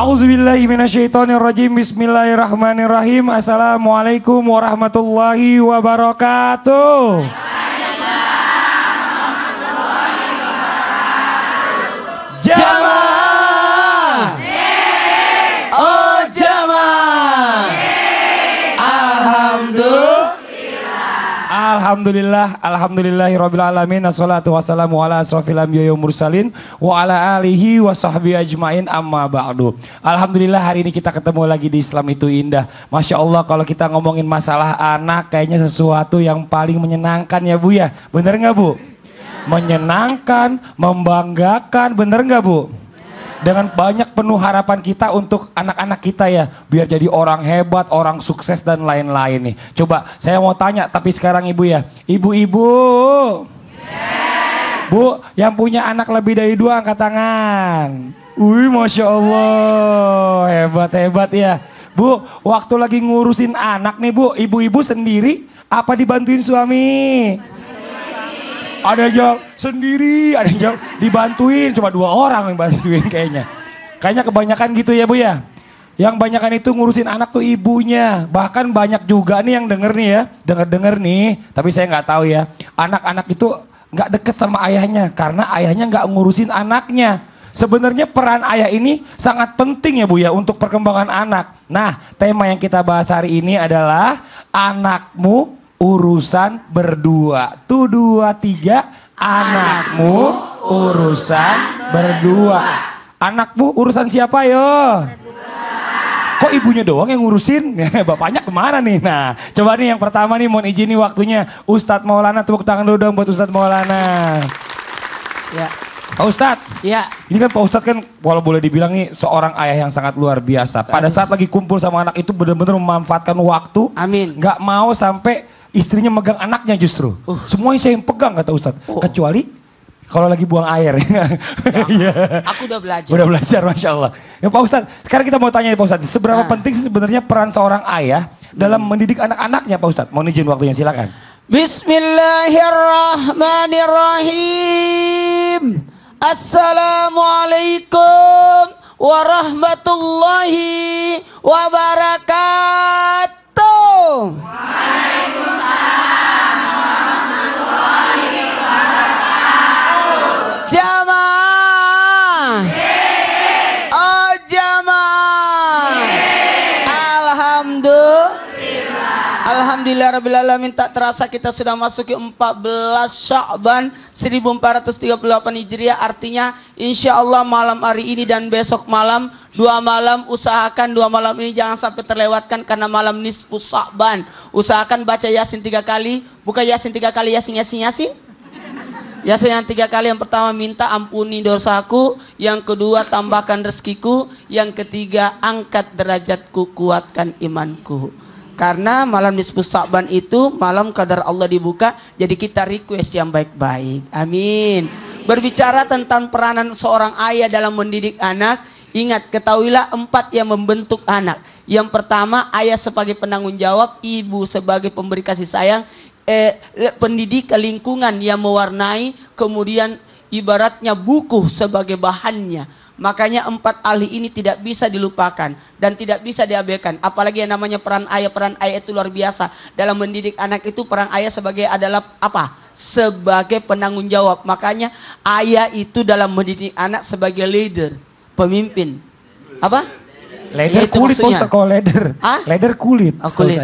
A'udzubillahi minasyaitonirrajim. Bismillahirrahmanirrahim. Assalamualaikum warahmatullahi wabarakatuh. Jamaah. Oh jamaah. Alhamdulillahirabbil alamin. Assalatu wassalamu ala asrofil anbiya'i wal mursalin wa ala alihi wa sahbihi ajmain, amma ba'du. Alhamdulillah hari ini kita ketemu lagi di Islam Itu Indah. Masya Allah, kalau kita ngomongin masalah anak kayaknya sesuatu yang paling menyenangkan ya Bu ya. Bener nggak Bu? Menyenangkan, membanggakan, bener nggak Bu? Dengan banyak penuh harapan kita untuk anak-anak kita ya. Biar jadi orang hebat, orang sukses dan lain-lain nih. Coba saya mau tanya tapi sekarang Ibu ya. Ibu-ibu. Bu, yang punya anak lebih dari 2 angkat tangan. Wih, Masya Allah. Hebat-hebat ya. Bu, waktu lagi ngurusin anak nih Bu. Ibu-ibu sendiri apa dibantuin suami? Ada yang jawab sendiri, ada yang jawab dibantuin. Cuma 2 orang yang bantuin kayaknya. Kayaknya kebanyakan gitu ya Bu ya. Yang banyakan itu ngurusin anak tuh ibunya. Bahkan banyak juga nih yang denger nih ya. Denger nih, tapi saya nggak tahu ya. Anak-anak itu nggak deket sama ayahnya. Karena ayahnya nggak ngurusin anaknya. Sebenarnya peran ayah ini sangat penting ya Bu ya untuk perkembangan anak. Nah, tema yang kita bahas hari ini adalah anakmu urusan berdua. Tuh 2, 3. Anakmu urusan berdua. Anakmu urusan siapa yo? Kok ibunya doang yang ngurusin? Bapaknya kemana nih? Nah, coba nih yang pertama nih mohon izin nih waktunya. Ustadz Maulana, tepuk tangan dulu dong buat Ustadz Maulana. Ya. Pak Ustadz, ya. Ini kan Pak Ustadz kan kalau boleh dibilang nih seorang ayah yang sangat luar biasa. Pada saat lagi kumpul sama anak itu benar-benar memanfaatkan waktu. Amin. Gak mau sampai istrinya megang anaknya justru. Semuanya saya yang pegang kata Ustadz. Kecuali kalau lagi buang air. Ya, aku udah belajar. Udah belajar, Masya Allah. Ya Pak Ustadz, sekarang kita mau tanya Pak Ustadz. Seberapa penting sih sebenarnya peran seorang ayah dalam mendidik anak-anaknya Pak Ustadz? Mohon izin waktunya, silakan. Bismillahirrahmanirrahim. Assalamualaikum warahmatullahi wabarakatuh. Waalaikumsalam warahmatullahi wabarakatuh. Jamaah. Oh jamaah. Alhamdulillahirrabbilalamin, tak terasa kita sudah masuki 14 Sya'ban 1438 Hijriah. Artinya insya Allah malam hari ini dan besok malam 2 malam, usahakan 2 malam ini jangan sampai terlewatkan karena malam nisfu Sya'ban. Usahakan baca Yasin 3 kali, bukan Yasin 3 kali, Yasin. Yasin yang 3 kali. Yang pertama minta ampuni dosaku, yang kedua tambahkan rezekiku, yang ketiga angkat derajatku, kuatkan imanku. Karena malam nisfu Sya'ban itu malam kadar Allah dibuka, jadi kita request yang baik-baik. Amin. Berbicara tentang peranan seorang ayah dalam mendidik anak, ingat, ketahuilah 4 yang membentuk anak. Yang pertama, ayah sebagai penanggung jawab, ibu sebagai pemberi kasih sayang, pendidikan lingkungan yang mewarnai, kemudian ibaratnya buku sebagai bahannya. Makanya 4 ahli ini tidak bisa dilupakan dan tidak bisa diabaikan. Apalagi yang namanya peran ayah itu luar biasa. Dalam mendidik anak itu peran ayah sebagai adalah apa? Sebagai penanggung jawab. Makanya ayah itu dalam mendidik anak sebagai leader, pemimpin. Apa? Leader kulit Ustaz, kalau leader. Leader kulit. Kulit.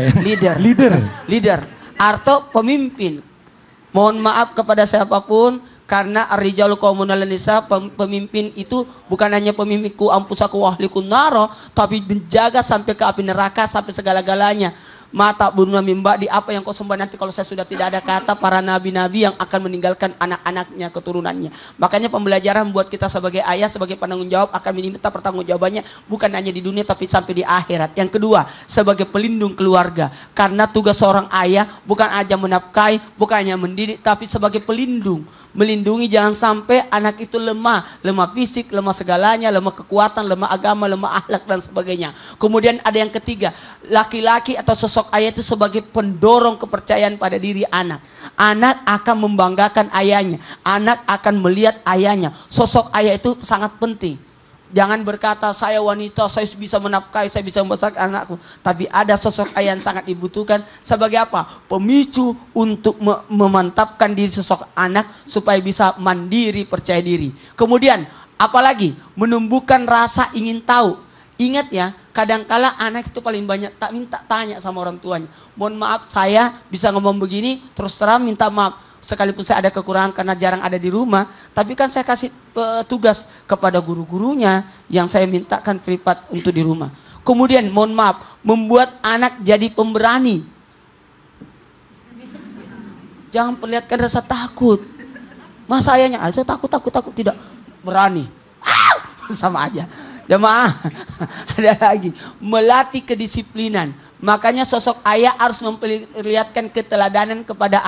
Leader. Atau pemimpin. Mohon maaf kepada siapapun. Karena ar-rijalu qawwamun 'alan nisa, pemimpin itu bukan hanya pemimpinku ampusaku wahlikun naro, tapi menjaga sampai ke api neraka, sampai segala-galanya. Mata bununa mimba, di apa yang kau sembah nanti kalau saya sudah tidak ada, kata para nabi-nabi yang akan meninggalkan anak-anaknya, keturunannya. Makanya pembelajaran buat kita sebagai ayah, sebagai penanggung jawab akan diminta pertanggungjawabannya bukan hanya di dunia tapi sampai di akhirat. Yang kedua, sebagai pelindung keluarga. Karena tugas seorang ayah bukan aja menafkahi, bukan hanya mendidik, tapi sebagai pelindung. Melindungi jangan sampai anak itu lemah fisik, lemah segalanya, lemah kekuatan, lemah agama, lemah akhlak dan sebagainya. Kemudian ada yang ketiga, laki-laki atau sosok ayah itu sebagai pendorong kepercayaan pada diri anak. Anak akan membanggakan ayahnya, anak akan melihat ayahnya. Sosok ayah itu sangat penting. Jangan berkata saya wanita, saya bisa menafkahi, saya bisa membesarkan anakku. Tapi ada sosok ayah yang sangat dibutuhkan sebagai apa? Pemicu untuk memantapkan diri sosok anak supaya bisa mandiri, percaya diri. Kemudian apalagi menumbuhkan rasa ingin tahu. Ingat ya, kadangkala anak itu paling banyak tak minta tanya sama orang tuanya. Mohon maaf saya bisa ngomong begini, terus terang minta maaf. Sekalipun saya ada kekurangan karena jarang ada di rumah, tapi kan saya kasih tugas kepada guru-gurunya yang saya mintakan privat untuk di rumah. Kemudian mohon maaf, membuat anak jadi pemberani. Jangan perlihatkan rasa takut. Masa ayahnya aja takut, tidak berani. Sama aja. Jemaah, ada lagi. Melatih kedisiplinan. Makanya sosok ayah harus memperlihatkan keteladanan kepada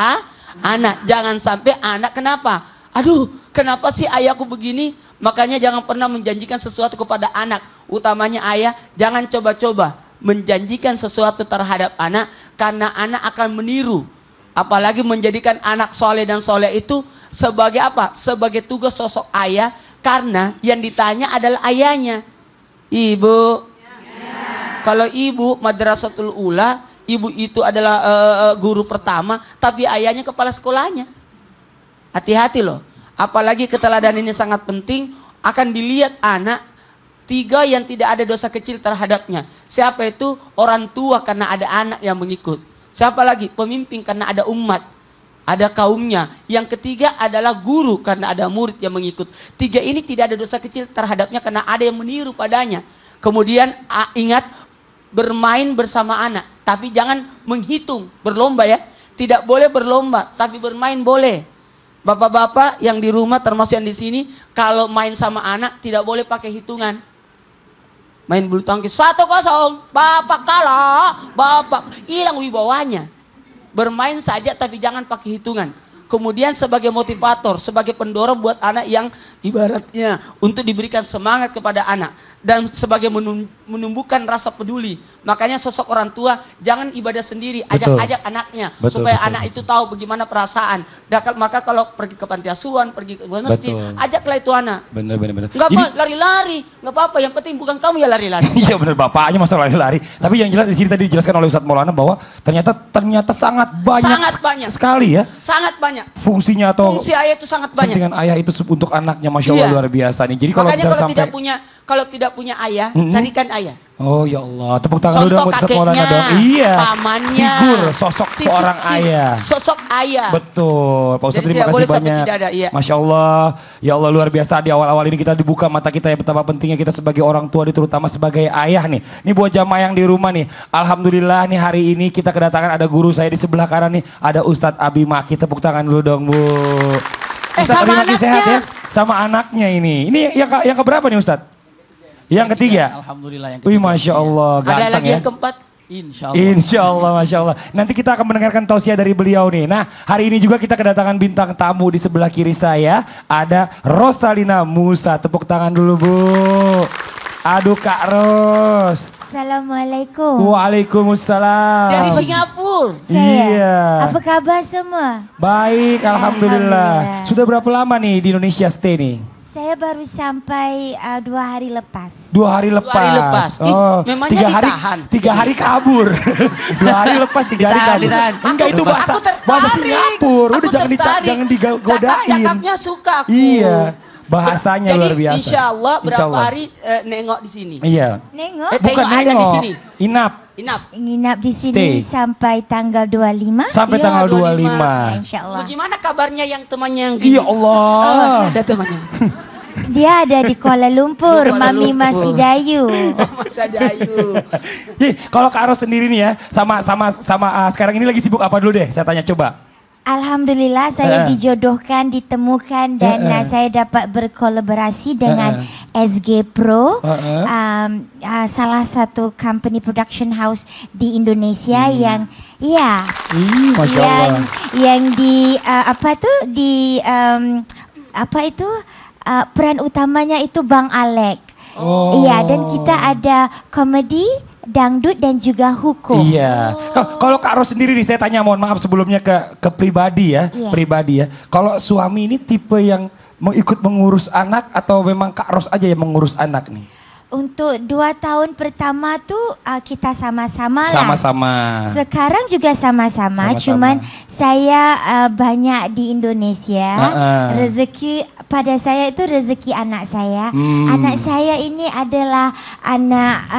anak. Jangan sampai anak kenapa? Aduh, kenapa sih ayahku begini? Makanya jangan pernah menjanjikan sesuatu kepada anak. Utamanya ayah, jangan coba-coba menjanjikan sesuatu terhadap anak. Karena anak akan meniru. Apalagi menjadikan anak soleh dan soleh itu sebagai apa? Sebagai tugas sosok ayah. Karena yang ditanya adalah ayahnya. Ibu, kalau ibu Madrasatul Ula, ibu itu adalah guru pertama, tapi ayahnya kepala sekolahnya. Hati-hati loh. Apalagi keteladanan ini sangat penting, akan dilihat anak. 3 yang tidak ada dosa kecil terhadapnya. Siapa itu? Orang tua karena ada anak yang mengikut. Siapa lagi? Pemimpin karena ada umat. Ada kaumnya. Yang ketiga adalah guru karena ada murid yang mengikut. 3 ini tidak ada dosa kecil terhadapnya karena ada yang meniru padanya. Kemudian ingat bermain bersama anak. Tapi jangan menghitung, berlomba ya. Tidak boleh berlomba, tapi bermain boleh. Bapak-bapak yang di rumah termasuk yang di sini, kalau main sama anak tidak boleh pakai hitungan. Main bulu tangkis 1-0, bapak kalah, bapak hilang wibawanya. Bermain saja tapi jangan pakai hitungan. Kemudian sebagai motivator, sebagai pendorong buat anak yang ibaratnya untuk diberikan semangat kepada anak. Dan sebagai menumbuhkan rasa peduli. Makanya sosok orang tua jangan ibadah sendiri, ajak-ajak anaknya. Supaya anak itu tahu bagaimana perasaan. Maka kalau pergi ke panti asuhan, pergi ke masjid, ajaklah itu anak. Bener. Enggak apa, lari-lari. Enggak apa-apa, yang penting bukan kamu ya lari-lari. Iya bener, bapaknya masa lari-lari. Tapi yang jelas di sini tadi dijelaskan oleh Ustadz Maulana bahwa ternyata sangat banyak sekali ya. Sangat banyak. Fungsinya atau fungsi ayah itu sangat banyak. Dengan ayah itu untuk anaknya, Masya Allah luar biasa nih. Jadi makanya kalau tidak punya ayah, carikan ayah. Oh ya Allah, tepuk tangan dulu dong buat Ustadz Maulana dong. Iya, pamannya, figur sosok seorang ayah. Sosok ayah. Betul, Pak Ustadz terima kasih banyak. Masya Allah, ya Allah luar biasa. Di awal-awal ini kita dibuka mata kita ya betapa pentingnya kita sebagai orang tua, terutama sebagai ayah nih. Ini buat jamaah yang di rumah nih. Alhamdulillah nih hari ini kita kedatangan ada guru saya di sebelah kanan nih. Ada Ustadz Abi Maki, tepuk tangan dulu dong Bu. Ustadz Abi Maki sehat ya? Sama anaknya ini. Ini yang keberapa nih Ustadz? Yang ketiga. Alhamdulillah yang ketiga. Wih Masya Allah. Ada lagi ya? yang keempat. Insya Allah, Masya Allah. Nanti kita akan mendengarkan tausiah dari beliau nih. Nah hari ini juga kita kedatangan bintang tamu di sebelah kiri saya. Ada Rosalina Musa. Tepuk tangan dulu Bu. Aduh Kak Ros. Assalamualaikum. Waalaikumsalam. Dari Singapura. Iya. Apa kabar semua? Baik, Alhamdulillah. Sudah berapa lama nih di Indonesia stay nih? Saya baru sampai 2 hari lepas. 2 hari lepas. 2 hari lepas. Oh, memangnya 3 hari, ditahan. 3 hari kabur. 2 hari lepas, 3 hari kabur. Ditahan. Enggak itu bahasa Singapura. Udah jangan digodain. Cakapnya suka aku. Iya. Bahasanya jadi, luar biasa. Insya Allah berapa hari nengok di sini? Iya. Nengok? Bukan ada di sini. Nginap di sini sampai tanggal 25. Sampai ya, tanggal 25. Insya Allah. Bagaimana kabarnya yang temannya yang gini? Ya Allah. Ada temannya. Dia ada di Kuala Lumpur, Mami Mas Idayu. Mas Idayu. Kalau Kak Ros sendiri nih ya, sama sekarang ini lagi sibuk apa dulu deh? Saya tanya coba. Alhamdulillah saya dijodohkan, ditemukan dan saya dapat berkolaborasi dengan SG Pro, salah satu company production house di Indonesia yang Masya Allah. yang di peran utamanya itu Bang Alek. Iya, dan kita ada komedi dangdut dan juga hukum. Iya. Kalau Kak Ros sendiri nih, saya tanya, mohon maaf sebelumnya ke pribadi ya, Iya. pribadi ya. Kalau suami ini tipe yang mau ikut mengurus anak atau memang Kak Ros aja yang mengurus anak nih? Untuk 2 tahun pertama tuh kita sama-sama lah. Sama-sama. Sekarang juga sama-sama, Sama-sama. cuman saya banyak di Indonesia. Rezeki pada saya itu rezeki anak saya. Anak saya ini adalah anak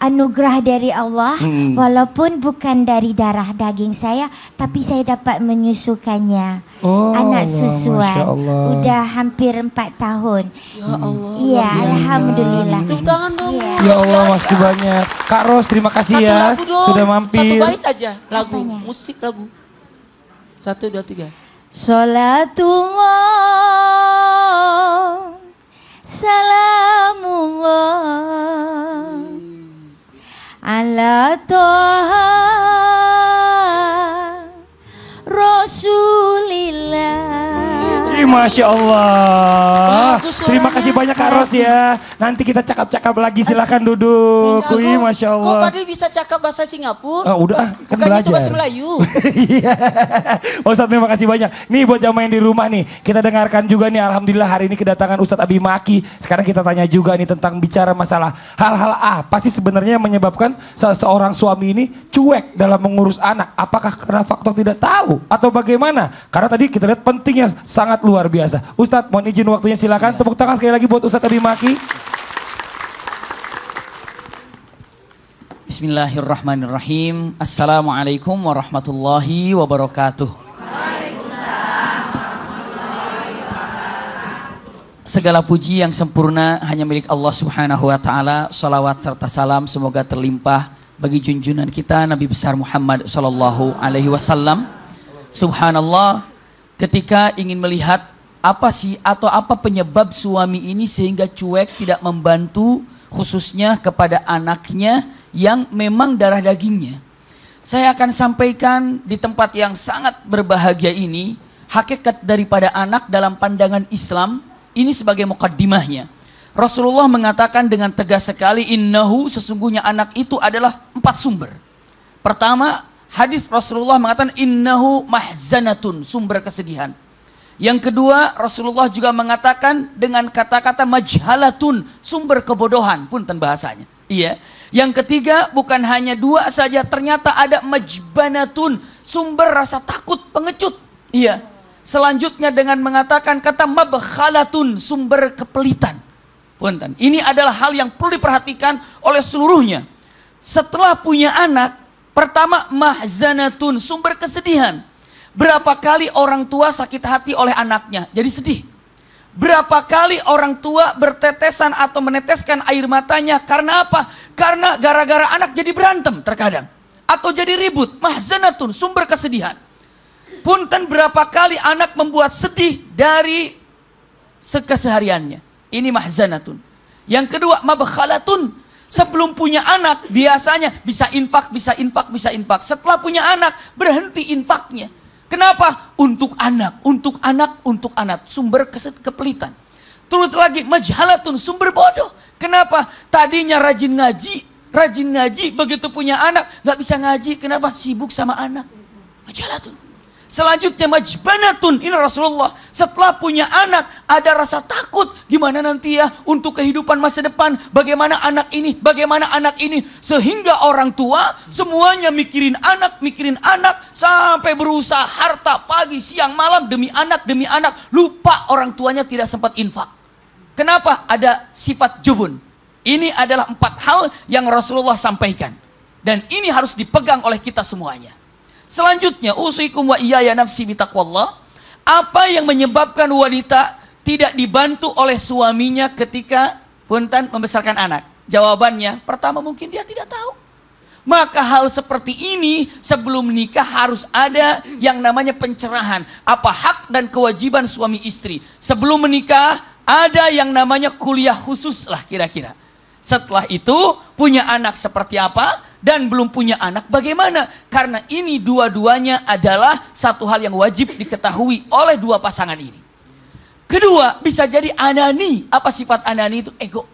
anugerah dari Allah, walaupun bukan dari darah daging saya, tapi saya dapat menyusukannya. Oh, anak Allah, susuan. Masya Allah. Udah hampir 4 tahun. Ya Allah. Iya, alhamdulillah. Tepuk tangan dong. Iya. Ya Allah, makasih banyak. Kak Ros, terima kasih Satu ya lagu dong. sudah Satu mampir. bait aja lagu, Apanya? musik lagu. 1, 2, 3. Salatullah, salamullah, ala toha Rasulillah. Ih, Masya Allah. Bagus Terima suaranya. kasih banyak Kak Ros ya. Nanti kita cakap-cakap lagi, silakan duduk. Jago. Wih, Masya Kok Allah. Fadil bisa cakap bahasa Singapura? Udah, kan Bukannya itu belajar. bahasa Melayu. Iya. Ustadz, terima kasih banyak. Nih buat jamaah yang di rumah nih, kita dengarkan juga nih, alhamdulillah hari ini kedatangan Ustadz Abi Maki. Sekarang kita tanya juga nih tentang bicara masalah hal-hal apa sih sebenarnya yang menyebabkan seorang suami ini cuek dalam mengurus anak. Apakah karena faktor tidak tahu atau bagaimana? Karena tadi kita lihat pentingnya sangat luar biasa. Ustadz, mohon izin waktunya, silakan. Tepuk tangan sekali lagi buat Ustadz Abi Maki. Bismillahirrahmanirrahim. Assalamualaikum warahmatullahi wabarakatuh. Segala puji yang sempurna hanya milik Allah Subhanahu wa taala. Salawat serta salam semoga terlimpah bagi junjungan kita Nabi besar Muhammad sallallahu alaihi wasallam. Subhanallah, ketika ingin melihat apa sih atau apa penyebab suami ini sehingga cuek tidak membantu khususnya kepada anaknya yang memang darah dagingnya. Saya akan sampaikan di tempat yang sangat berbahagia ini hakikat daripada anak dalam pandangan Islam ini sebagai mukaddimahnya. Rasulullah mengatakan dengan tegas sekali, innahu, sesungguhnya anak itu adalah 4 sumber. Pertama, hadis Rasulullah mengatakan innahu mahzanatun, sumber kesedihan. Yang kedua, Rasulullah juga mengatakan dengan kata-kata majhalatun, sumber kebodohan, punten bahasanya. Iya. Yang ketiga, bukan hanya 2 saja, ternyata ada majbanatun, sumber rasa takut, pengecut. Iya. Selanjutnya dengan mengatakan kata mabkhalatun, sumber kepelitan. Punten. Ini adalah hal yang perlu diperhatikan oleh seluruhnya. Setelah punya anak, pertama mahzanatun, sumber kesedihan. Berapa kali orang tua sakit hati oleh anaknya, jadi sedih. Berapa kali orang tua bertetesan atau meneteskan air matanya karena apa? Karena gara-gara anak jadi berantem terkadang. Atau jadi ribut, mahzanatun, sumber kesedihan. Punten, berapa kali anak membuat sedih dari kesehariannya. Ini mahzanatun. Yang kedua, mabkhalatun. Sebelum punya anak, biasanya bisa infak, bisa infak, bisa infak. Setelah punya anak, berhenti infaknya. Kenapa? Untuk anak, untuk anak, untuk anak. Sumber kepelitan. Terus lagi, majhalatun, sumber bodoh. Kenapa? Tadinya rajin ngaji, begitu punya anak, gak bisa ngaji. Kenapa? Sibuk sama anak. Majhalatun. Selanjutnya majbanatun, ini Rasulullah setelah punya anak ada rasa takut, gimana nanti ya untuk kehidupan masa depan, bagaimana anak ini, sehingga orang tua semuanya mikirin anak sampai berusaha harta pagi siang malam demi anak, lupa orang tuanya tidak sempat infak. Kenapa? Ada sifat jubun. Ini adalah 4 hal yang Rasulullah sampaikan dan ini harus dipegang oleh kita semuanya. Selanjutnya, usikum wa iyaya nafsi bitaqwallah. Apa yang menyebabkan wanita tidak dibantu oleh suaminya ketika punten membesarkan anak? Jawabannya, pertama mungkin dia tidak tahu. Maka hal seperti ini sebelum nikah harus ada yang namanya pencerahan. Apa hak dan kewajiban suami istri. Sebelum menikah ada yang namanya kuliah khusus lah kira-kira. Setelah itu punya anak seperti apa? Dan belum punya anak bagaimana? Karena ini dua-duanya adalah satu hal yang wajib diketahui oleh 2 pasangan ini. Kedua, bisa jadi anani. Apa sifat anani itu? Ego.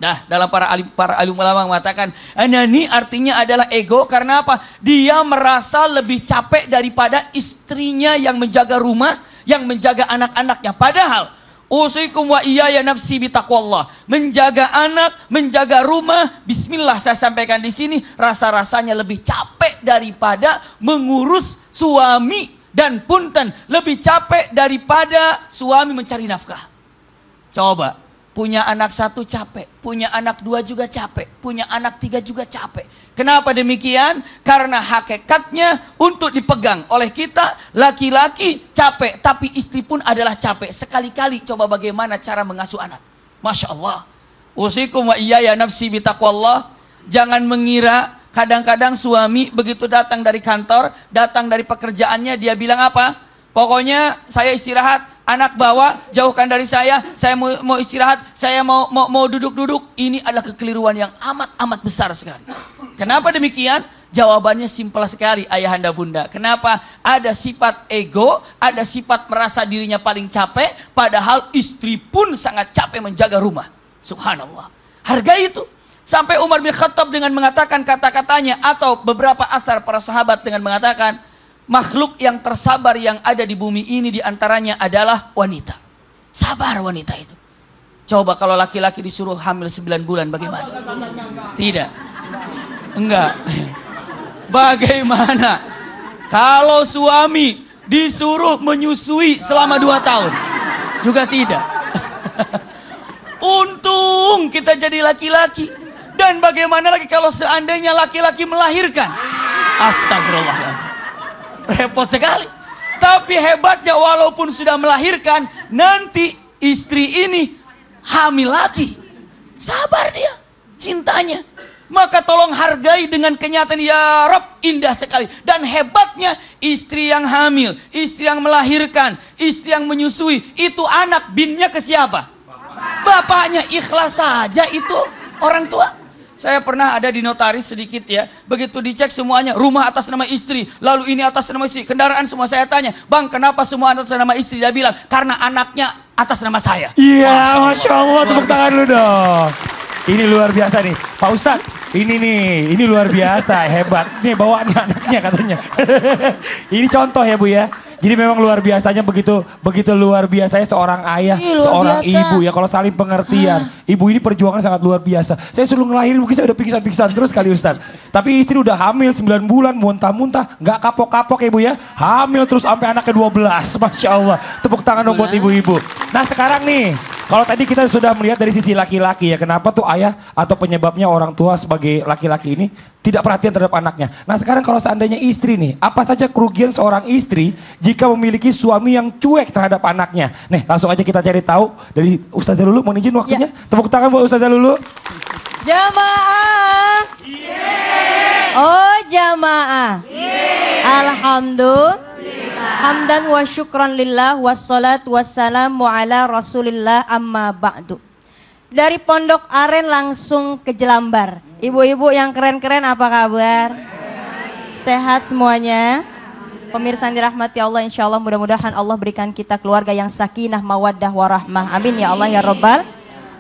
Dah, dalam para alim ulama mengatakan anani artinya adalah ego karena apa? Dia merasa lebih capek daripada istrinya yang menjaga rumah, yang menjaga anak-anaknya. Padahal usikum wa iyaya nafsi bitaqwallah. Menjaga anak, menjaga rumah, bismillah saya sampaikan di sini rasa-rasanya lebih capek daripada mengurus suami dan punten lebih capek daripada suami mencari nafkah. Coba punya anak 1 capek, punya anak 2 juga capek, punya anak 3 juga capek. Kenapa demikian? Karena hakikatnya untuk dipegang oleh kita, laki-laki capek, tapi istri pun adalah capek. Sekali-kali coba bagaimana cara mengasuh anak. Masya Allah. Usikum wa iyaya nafsi bitaqwallah. Jangan mengira kadang-kadang suami begitu datang dari kantor, datang dari pekerjaannya, dia bilang apa? Pokoknya saya istirahat. Anak bawa, jauhkan dari saya mau istirahat, saya mau duduk-duduk. Ini adalah kekeliruan yang amat besar sekali. Kenapa demikian? Jawabannya simpel sekali ayahanda bunda. Kenapa? Ada sifat ego, ada sifat merasa dirinya paling capek, padahal istri pun sangat capek menjaga rumah. Subhanallah. Hargai itu. Sampai Umar bin Khattab dengan mengatakan kata-katanya atau beberapa asar para sahabat dengan mengatakan makhluk yang tersabar yang ada di bumi ini diantaranya adalah wanita. Sabar wanita itu. Coba kalau laki-laki disuruh hamil 9 bulan bagaimana? Tidak. Enggak. Bagaimana kalau suami disuruh menyusui selama 2 tahun? Juga tidak. Untung kita jadi laki-laki. Dan bagaimana lagi kalau seandainya laki-laki melahirkan? Astagfirullahaladzim. Repot sekali. Tapi hebatnya walaupun sudah melahirkan, nanti istri ini hamil lagi. Sabar dia, cintanya. Maka tolong hargai dengan kenyataan, ya Rob, indah sekali. Dan hebatnya istri yang hamil, istri yang melahirkan, istri yang menyusui, itu anak binnya ke siapa? Bapaknya. Ikhlas saja itu orang tua. Saya pernah ada di notaris sedikit ya. Begitu dicek semuanya, rumah atas nama istri, lalu ini atas nama istri, kendaraan semua. Saya tanya, bang kenapa semua atas nama istri? Dia bilang, karena anaknya atas nama saya. Iya, Masya Allah, tepuk tangan dulu dong. Ini luar biasa nih, Pak Ustadz. Ini luar biasa, hebat. Nih bawa nih anaknya katanya. Ini contoh ya Bu ya. Jadi memang luar biasanya begitu luar biasanya seorang ayah, seorang ibu ya kalau saling pengertian. Ibu ini perjuangan sangat luar biasa. Saya suruh ngelahirin mungkin saya udah pingsan-pingsan terus kali Ustaz. Tapi istri udah hamil 9 bulan, muntah-muntah, nggak kapok-kapok ya Bu ya. Hamil terus sampai anaknya 12, Masya Allah. Tepuk tangan dong buat ibu-ibu. Nah sekarang nih, kalau tadi kita sudah melihat dari sisi laki-laki ya, kenapa tuh ayah atau penyebabnya orang tua sebagai laki-laki ini tidak perhatian terhadap anaknya. Nah sekarang kalau seandainya istri nih, apa saja kerugian seorang istri jika memiliki suami yang cuek terhadap anaknya? Nih langsung aja kita cari tahu dari Ustazah Lulu, mohon izin waktunya. Ya. Tepuk tangan buat Ustazah Lulu. Jamaah. Oh jamaah. Alhamdulillah. Hamdan wa syukran lillah wassalatu wassalamu ala rasulillah amma ba'du. Dari Pondok Aren langsung ke Jelambar. Ibu-ibu yang keren-keren apa kabar? Sehat semuanya? Pemirsa yang dirahmati Allah, insya Allah mudah-mudahan Allah berikan kita keluarga yang sakinah, mawaddah, warahmah. Amin ya Allah ya Rabbal.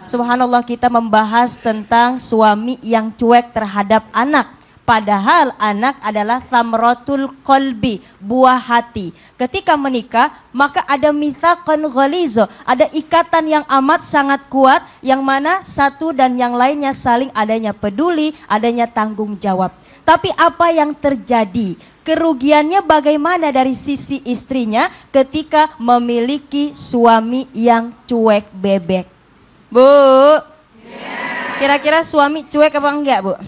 Subhanallah, kita membahas tentang suami yang cuek terhadap anak. Padahal anak adalah thamratul qalbi, buah hati. Ketika menikah, maka ada mitsaqan ghalizo, ada ikatan yang amat sangat kuat, yang mana satu dan yang lainnya saling adanya peduli, adanya tanggung jawab. Tapi apa yang terjadi? Kerugiannya bagaimana dari sisi istrinya ketika memiliki suami yang cuek bebek? Bu, kira-kira suami cuek apa enggak Bu?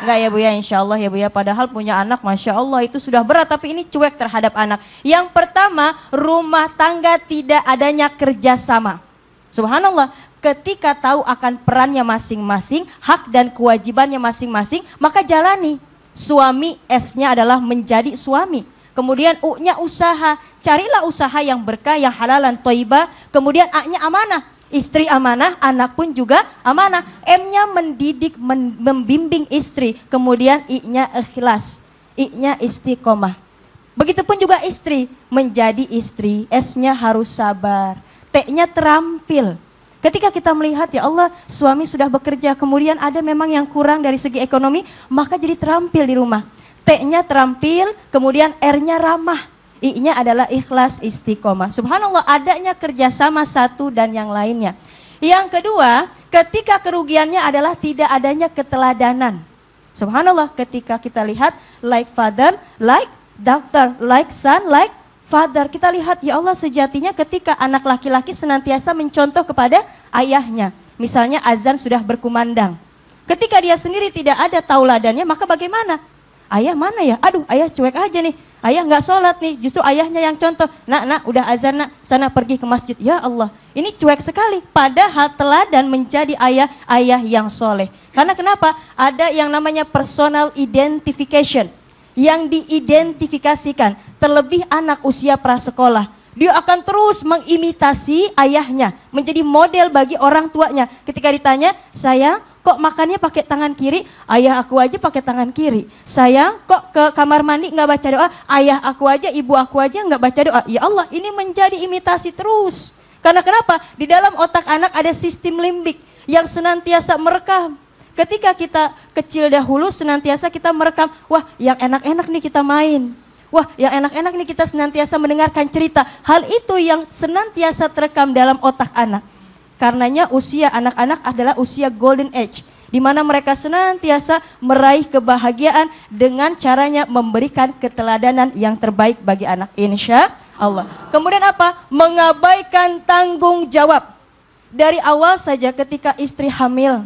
Enggak ya Bu ya, insya Allah ya Bu ya. Padahal punya anak Masya Allah itu sudah berat, tapi ini cuek terhadap anak. Yang pertama, rumah tangga tidak adanya kerjasama. Subhanallah, ketika tahu akan perannya masing-masing, hak dan kewajibannya masing-masing, maka jalani. Suami, S-nya adalah menjadi suami. Kemudian U-nya usaha, carilah usaha yang berkah, yang halalan, thayyibah. Kemudian A-nya amanah. Istri amanah, anak pun juga amanah. M-nya mendidik, membimbing istri. Kemudian I-nya ikhlas, I-nya istiqomah. Begitupun juga istri, menjadi istri. S-nya harus sabar, T-nya terampil. Ketika kita melihat ya Allah suami sudah bekerja, kemudian ada memang yang kurang dari segi ekonomi, maka jadi terampil di rumah. T-nya terampil, kemudian R-nya ramah. I-nya adalah ikhlas istiqomah. Subhanallah, adanya kerjasama satu dan yang lainnya. Yang kedua, ketika kerugiannya adalah tidak adanya keteladanan. Subhanallah, ketika kita lihat like father, like doctor, like son, like father. Kita lihat ya Allah sejatinya ketika anak laki-laki senantiasa mencontoh kepada ayahnya. Misalnya azan sudah berkumandang. Ketika dia sendiri tidak ada tauladannya, maka bagaimana? Ayah mana ya? Aduh, ayah cuek aja nih. Ayah nggak sholat nih. Justru ayahnya yang contoh. Nak, udah azan nak, sana pergi ke masjid. Ya Allah, ini cuek sekali. Padahal teladan menjadi ayah yang soleh. Karena kenapa? Ada yang namanya personal identification. Yang diidentifikasikan. Terlebih anak usia prasekolah. Dia akan terus mengimitasi ayahnya, menjadi model bagi orang tuanya. Ketika ditanya, sayang kok makannya pakai tangan kiri? Ayah aku aja pakai tangan kiri. Sayang kok ke kamar mandi nggak baca doa? Ayah aku aja, ibu aku aja nggak baca doa. Ya Allah, ini menjadi imitasi terus. Karena kenapa? Di dalam otak anak ada sistem limbik yang senantiasa merekam. Ketika kita kecil dahulu senantiasa kita merekam, wah yang enak-enak nih kita main. Wah, yang enak-enak nih kita senantiasa mendengarkan cerita. Hal itu yang senantiasa terekam dalam otak anak. Karenanya usia anak-anak adalah usia golden age. Di mana mereka senantiasa meraih kebahagiaan dengan caranya memberikan keteladanan yang terbaik bagi anak. Insya Allah. Kemudian apa? Mengabaikan tanggung jawab. Dari awal saja ketika istri hamil.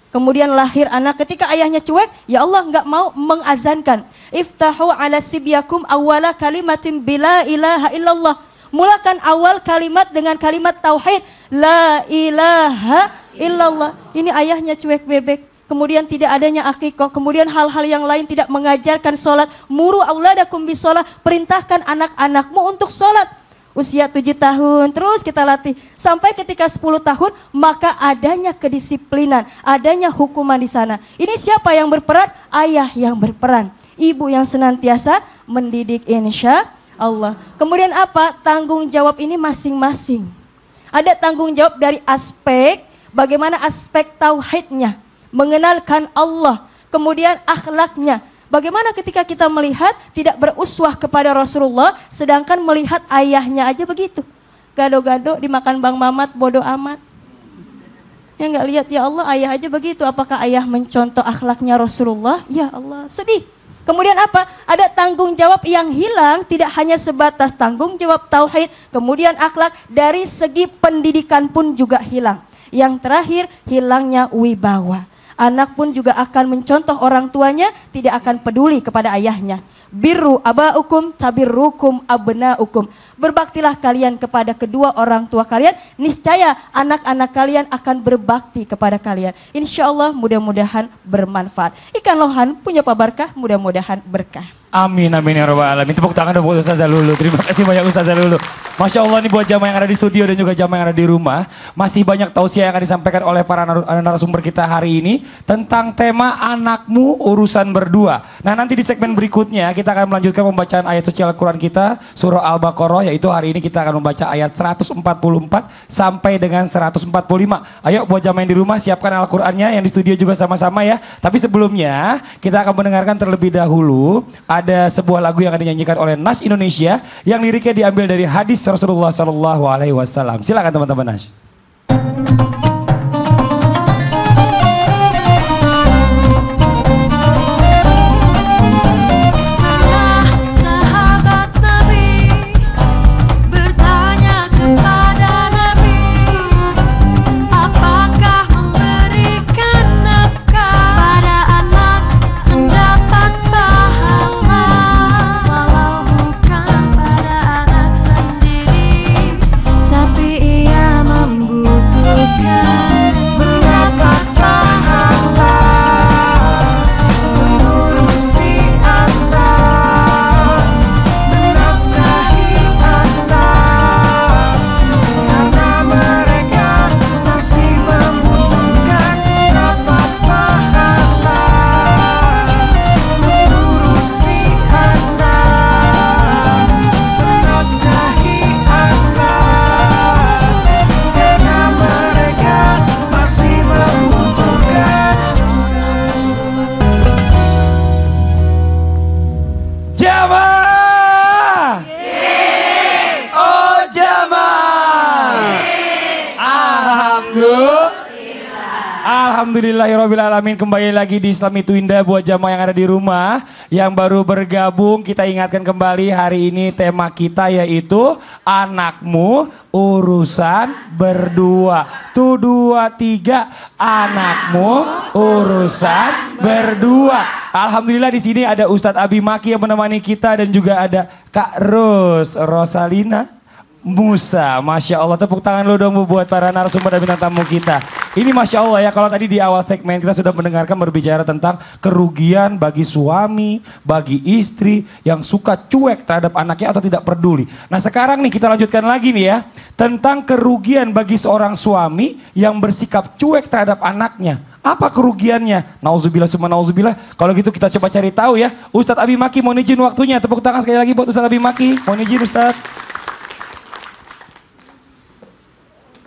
Kemudian lahir anak, ketika ayahnya cuek, ya Allah nggak mau mengazankan. Iftahu ala sibyakum awala kalimatin bila ilaha illallah. Mulakan awal kalimat dengan kalimat tauhid. La ilaha illallah. Ini ayahnya cuek bebek. Kemudian tidak adanya akikah. Kemudian hal-hal yang lain tidak mengajarkan sholat. Muru auladakum bisolah. Perintahkan anak-anakmu untuk sholat. Usia 7 tahun, terus kita latih. Sampai ketika 10 tahun, maka adanya kedisiplinan, adanya hukuman di sana. Ini siapa yang berperan? Ayah yang berperan. Ibu yang senantiasa mendidik insya Allah. Kemudian apa? Tanggung jawab ini masing-masing. Ada tanggung jawab dari aspek, bagaimana aspek tauhidnya. Mengenalkan Allah. Kemudian akhlaknya. Bagaimana ketika kita melihat tidak beruswah kepada Rasulullah, sedangkan melihat ayahnya aja begitu. Gado-gado dimakan Bang Mamat, bodoh amat. Ya nggak lihat ya Allah ayah aja begitu. Apakah ayah mencontoh akhlaknya Rasulullah? Ya Allah, sedih. Kemudian apa? Ada tanggung jawab yang hilang, tidak hanya sebatas tanggung jawab tauhid, kemudian akhlak, dari segi pendidikan pun juga hilang. Yang terakhir, hilangnya wibawa. Anak pun juga akan mencontoh orang tuanya, tidak akan peduli kepada ayahnya. Birru abaukum tabirrukum abnaukum. Berbaktilah kalian kepada kedua orang tua kalian, niscaya anak-anak kalian akan berbakti kepada kalian. Insya Allah mudah-mudahan bermanfaat. Ikan lohan punya Pak Barkah, mudah-mudahan berkah. Amin, amin ya rabbal alamin. Tepuk tangan dong buat Ustazah Lulu. Terima kasih banyak Ustazah Lulu. Masya Allah nih buat jamaah yang ada di studio dan juga jamaah yang ada di rumah. Masih banyak tausiah yang akan disampaikan oleh para narasumber kita hari ini. Tentang tema anakmu urusan berdua. Nah nanti di segmen berikutnya kita akan melanjutkan pembacaan ayat suci Al-Quran kita. Surah Al-Baqarah, yaitu hari ini kita akan membaca ayat 144 sampai dengan 145. Ayo buat jamaah yang di rumah siapkan Al-Qurannya, yang di studio juga sama-sama ya. Tapi sebelumnya kita akan mendengarkan terlebih dahulu ada sebuah lagu yang akan dinyanyikan oleh Nas Indonesia yang liriknya diambil dari hadis Rasulullah SAW. Silakan teman-teman Nas. Tapi ia Alhamdulillahirrahmanirrahim. Kembali lagi di Islam itu Indah buat jamaah yang ada di rumah. Yang baru bergabung, kita ingatkan kembali hari ini tema kita yaitu anakmu urusan berdua. Tuh 2, 3, anakmu urusan berdua. Alhamdulillah di sini ada Ustadz Abi Maki yang menemani kita dan juga ada Kak Rosalina Musa. Masya Allah, tepuk tangan lu dong buat para narasumber dan bintang tamu kita. Ini Masya Allah ya, kalau tadi di awal segmen kita sudah mendengarkan berbicara tentang kerugian bagi suami, bagi istri yang suka cuek terhadap anaknya atau tidak peduli. Nah sekarang nih kita lanjutkan lagi nih ya, tentang kerugian bagi seorang suami yang bersikap cuek terhadap anaknya. Apa kerugiannya? Nauzubillah summa nauzubillah. Kalau gitu kita coba cari tahu ya. Ustadz Abi Maki, mohon izin waktunya. Tepuk tangan sekali lagi buat Ustadz Abi Maki. Mohon izin Ustadz.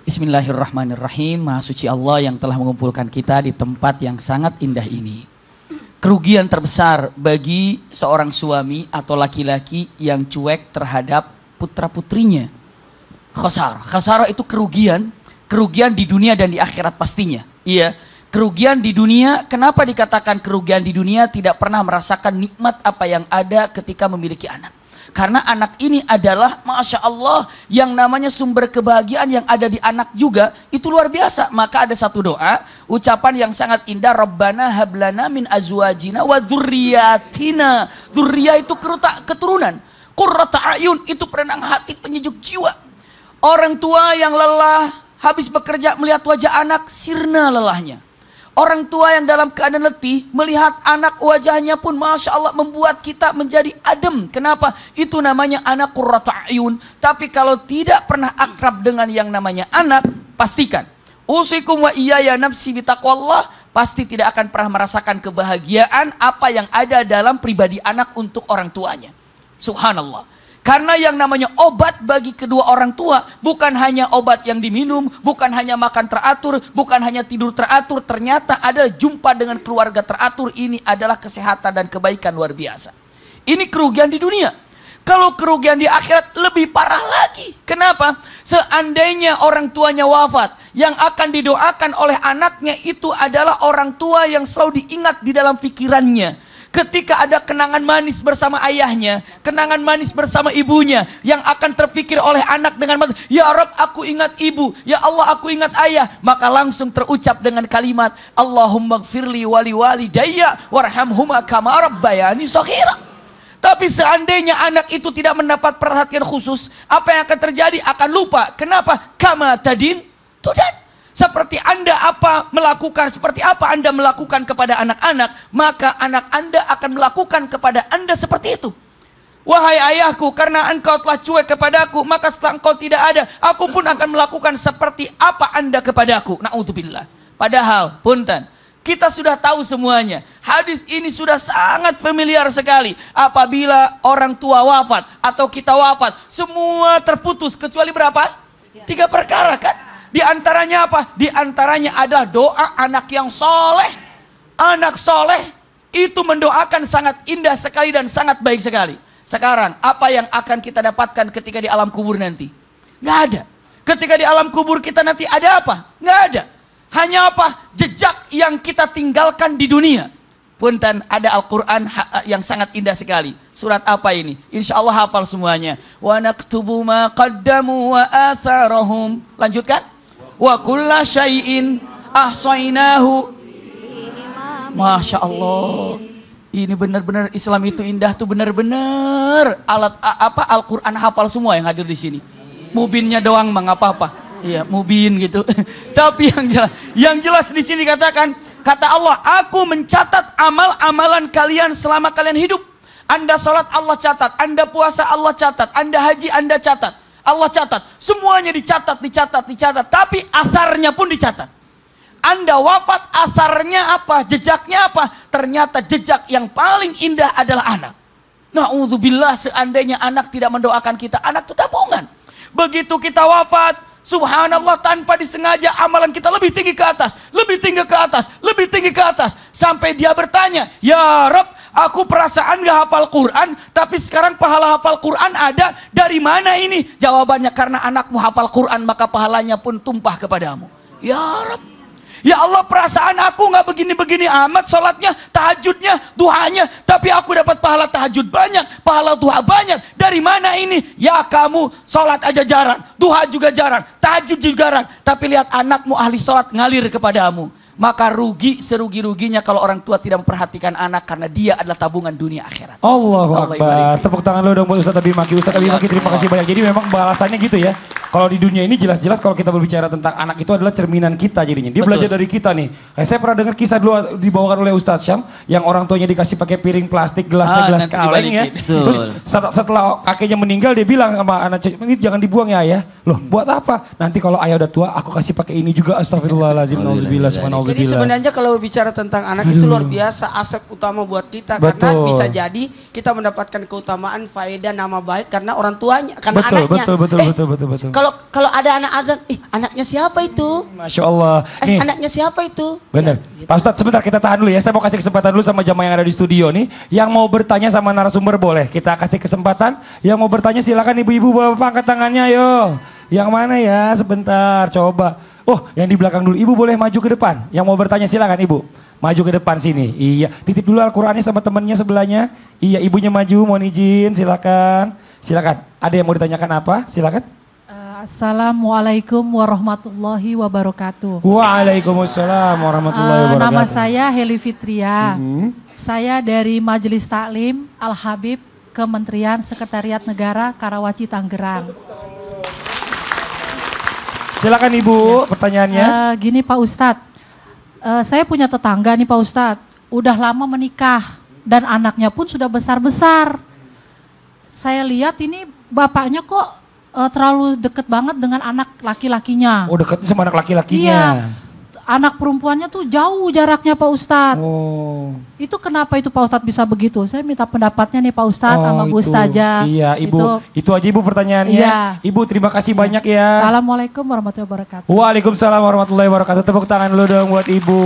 Bismillahirrahmanirrahim. Maha suci Allah yang telah mengumpulkan kita di tempat yang sangat indah ini. Kerugian terbesar bagi seorang suami atau laki-laki yang cuek terhadap putra-putrinya. Khasarah itu kerugian di dunia dan di akhirat pastinya. Iya, kerugian di dunia. Kenapa dikatakan kerugian di dunia? Tidak pernah merasakan nikmat apa yang ada ketika memiliki anak. Karena anak ini adalah Masya Allah yang namanya sumber kebahagiaan yang ada di anak juga. Itu luar biasa. Maka ada satu doa, ucapan yang sangat indah. Rabbana hablana min azwajina wa dzurriyyatina. Dzurriyyah itu keturunan. Qurrata ayun itu penenang hati, penyejuk jiwa. Orang tua yang lelah habis bekerja melihat wajah anak, sirna lelahnya. Orang tua yang dalam keadaan letih melihat anak, wajahnya pun Masya Allah membuat kita menjadi adem. Kenapa? Itu namanya anak qurrata ayun. Tapi kalau tidak pernah akrab dengan yang namanya anak, pastikan usikum wa iyaya nafsi bitaqwallah, pasti tidak akan pernah merasakan kebahagiaan apa yang ada dalam pribadi anak untuk orang tuanya. Subhanallah. Karena yang namanya obat bagi kedua orang tua bukan hanya obat yang diminum, bukan hanya makan teratur, bukan hanya tidur teratur, ternyata ada jumpa dengan keluarga teratur. Ini adalah kesehatan dan kebaikan luar biasa. Ini kerugian di dunia. Kalau kerugian di akhirat lebih parah lagi. Kenapa? Seandainya orang tuanya wafat, yang akan didoakan oleh anaknya itu adalah orang tua yang selalu diingat di dalam pikirannya. Ketika ada kenangan manis bersama ayahnya, kenangan manis bersama ibunya, yang akan terpikir oleh anak dengan mata, ya Rabb aku ingat ibu, ya Allah aku ingat ayah, maka langsung terucap dengan kalimat, Allahumma gfirli wali walidayya warhamhuma kama rabbayani shaghira. Tapi seandainya anak itu tidak mendapat perhatian khusus, apa yang akan terjadi? Akan lupa. Kenapa? Kama tadin tudan. Seperti Anda seperti apa Anda melakukan kepada anak-anak, maka anak Anda akan melakukan kepada Anda seperti itu. Wahai ayahku, karena engkau telah cuek kepadaku, maka setelah engkau tidak ada, aku pun akan melakukan seperti apa Anda kepadaku. Na'udzubillah. Padahal, punten, kita sudah tahu semuanya. Hadis ini sudah sangat familiar sekali. Apabila orang tua wafat atau kita wafat, semua terputus kecuali berapa? 3 perkara kan? Di antaranya apa? Di antaranya adalah doa anak yang soleh. Anak soleh itu mendoakan sangat indah sekali dan sangat baik sekali. Sekarang apa yang akan kita dapatkan ketika di alam kubur nanti? Nggak ada. Ketika di alam kubur kita nanti ada apa? Nggak ada. Hanya apa? Jejak yang kita tinggalkan di dunia. Punten, ada Al-Quran yang sangat indah sekali. Surat apa ini? Insya Allah hafal semuanya. Wa naktubu ma qaddamu wa atharahum. Lanjutkan. Wa kulla syai'in ahsainahu. Masya Allah. Ini benar-benar Islam itu indah tuh, benar-benar alat apa Al-Quran hafal semua yang hadir di sini. Mubinnya doang mah nggak apa-apa. Iya, mubin gitu. Tapi yang jelas di sini katakan, kata Allah, aku mencatat amal-amalan kalian selama kalian hidup. Anda sholat Allah catat, Anda puasa Allah catat, Anda haji Anda catat, Allah catat. Semuanya dicatat. Tapi asarnya pun dicatat. Anda wafat, asarnya apa? Jejaknya apa? Ternyata jejak yang paling indah adalah anak. Na'udzubillah, seandainya anak tidak mendoakan kita, anak itu tabungan. Begitu kita wafat, subhanallah, tanpa disengaja amalan kita lebih tinggi ke atas, lebih tinggi ke atas, lebih tinggi ke atas. Sampai dia bertanya, ya Rabb, aku perasaan gak hafal Quran, tapi sekarang pahala hafal Quran ada. Dari mana ini? Jawabannya, karena anakmu hafal Quran, maka pahalanya pun tumpah kepadamu. Ya Rabb, Ya Allah, perasaan aku nggak begini-begini amat, sholatnya, tahajudnya, duhanya, tapi aku dapat pahala tahajud banyak, pahala duha banyak. Dari mana ini? Ya kamu sholat aja jarang, duha juga jarang, tahajud juga jarang, tapi lihat anakmu ahli sholat ngalir kepadamu. Maka rugi serugi-ruginya kalau orang tua tidak memperhatikan anak, karena dia adalah tabungan dunia akhirat. Allahu Allah Akbar. ibarik. Tepuk tangan lo dong buat Ustaz Abi Maki. Ustaz Abi Maki, terima kasih banyak. Jadi memang balasannya gitu ya. Kalau di dunia ini jelas-jelas kalau kita berbicara tentang anak itu adalah cerminan kita jadinya. Dia Betul. belajar dari kita nih. Saya pernah dengar kisah dulu dibawakan oleh Ustaz Syam yang orang tuanya dikasih pakai piring plastik, gelasnya gelas nanti kaleng ya. dibalikin. Terus setelah kakeknya meninggal dia bilang sama anak cucu, ini jangan dibuang ya ayah. Loh, buat apa? Nanti kalau ayah udah tua aku kasih pakai ini juga. Astagfirullahalazim. Nauzubillah, subhanallah. Jadi sebenarnya kalau bicara tentang anak itu luar biasa, aset utama buat kita. Karena Betul. bisa jadi kita mendapatkan keutamaan, faedah, nama baik karena orang tuanya, karena Betul, anaknya. betul. Kalau ada anak azan, anaknya siapa itu? Masya Allah. Nih, Anaknya siapa itu? bener. Ya, gitu. Pak Ustadz sebentar kita tahan dulu ya. Saya mau kasih kesempatan dulu sama jamaah yang ada di studio nih. Yang mau bertanya sama narasumber boleh. Kita kasih kesempatan. Yang mau bertanya silakan ibu-ibu bapak angkat tangannya yo. Yang mana ya? Sebentar coba. Oh yang di belakang dulu. Ibu boleh maju ke depan. Yang mau bertanya silakan ibu. Maju ke depan sini. Iya. Titip dulu Al-Qurannya sama temennya sebelahnya. Iya ibunya maju. Mohon izin silakan. Silakan. Ada yang mau ditanyakan apa? Silakan. Assalamualaikum warahmatullahi wabarakatuh. Waalaikumsalam warahmatullahi wabarakatuh. Nama saya Heli Fitria. Saya dari Majelis Taklim Al-Habib, Kementerian Sekretariat Negara, Karawaci, Tangerang. Silakan Ibu, pertanyaannya. Gini Pak Ustadz, saya punya tetangga nih Pak Ustadz, udah lama menikah dan anaknya pun sudah besar-besar. Saya lihat ini bapaknya kok terlalu deket banget dengan anak laki-lakinya. Oh deketnya sama anak laki-lakinya. Iya, anak perempuannya tuh jauh jaraknya Pak Ustadz. Oh. Itu kenapa itu Pak Ustadz bisa begitu? Saya minta pendapatnya nih Pak Ustadz sama Bu itu. Ustazah. Iya Ibu, itu aja Ibu pertanyaannya. Iya. Ibu terima kasih banyak ya. Assalamualaikum warahmatullahi wabarakatuh. Waalaikumsalam warahmatullahi wabarakatuh. Tepuk tangan dulu dong buat Ibu.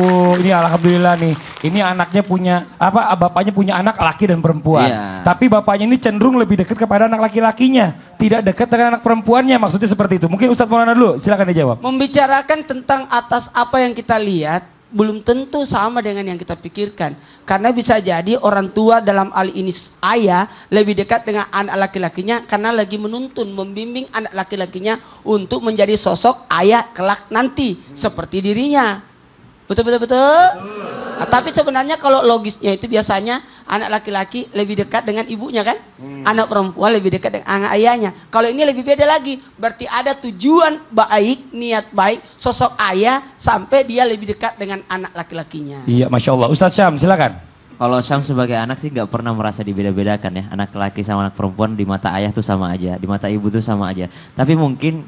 Ini alhamdulillah nih. Ini anaknya punya bapaknya punya anak laki dan perempuan. Iya. Tapi bapaknya ini cenderung lebih dekat kepada anak laki-lakinya, tidak dekat dengan anak perempuannya. Maksudnya seperti itu. Mungkin Ustadz Maulana dulu, silakan dijawab. Membicarakan tentang atas apa yang kita lihat, belum tentu sama dengan yang kita pikirkan. Karena bisa jadi orang tua dalam hal ini ayah lebih dekat dengan anak laki-lakinya karena lagi menuntun, membimbing anak laki-lakinya untuk menjadi sosok ayah kelak nanti seperti dirinya. Betul. Nah, tapi sebenarnya kalau logisnya itu biasanya anak laki-laki lebih dekat dengan ibunya kan? Anak perempuan lebih dekat dengan anak ayahnya. Kalau ini lebih beda lagi. Berarti ada tujuan baik, niat baik, sosok ayah sampai dia lebih dekat dengan anak laki-lakinya. Iya Masya Allah. Ustadz Syam silakan. Kalau Syam sebagai anak sih nggak pernah merasa dibeda-bedakan ya. Anak laki sama anak perempuan di mata ayah tuh sama aja, di mata ibu tuh sama aja. Tapi mungkin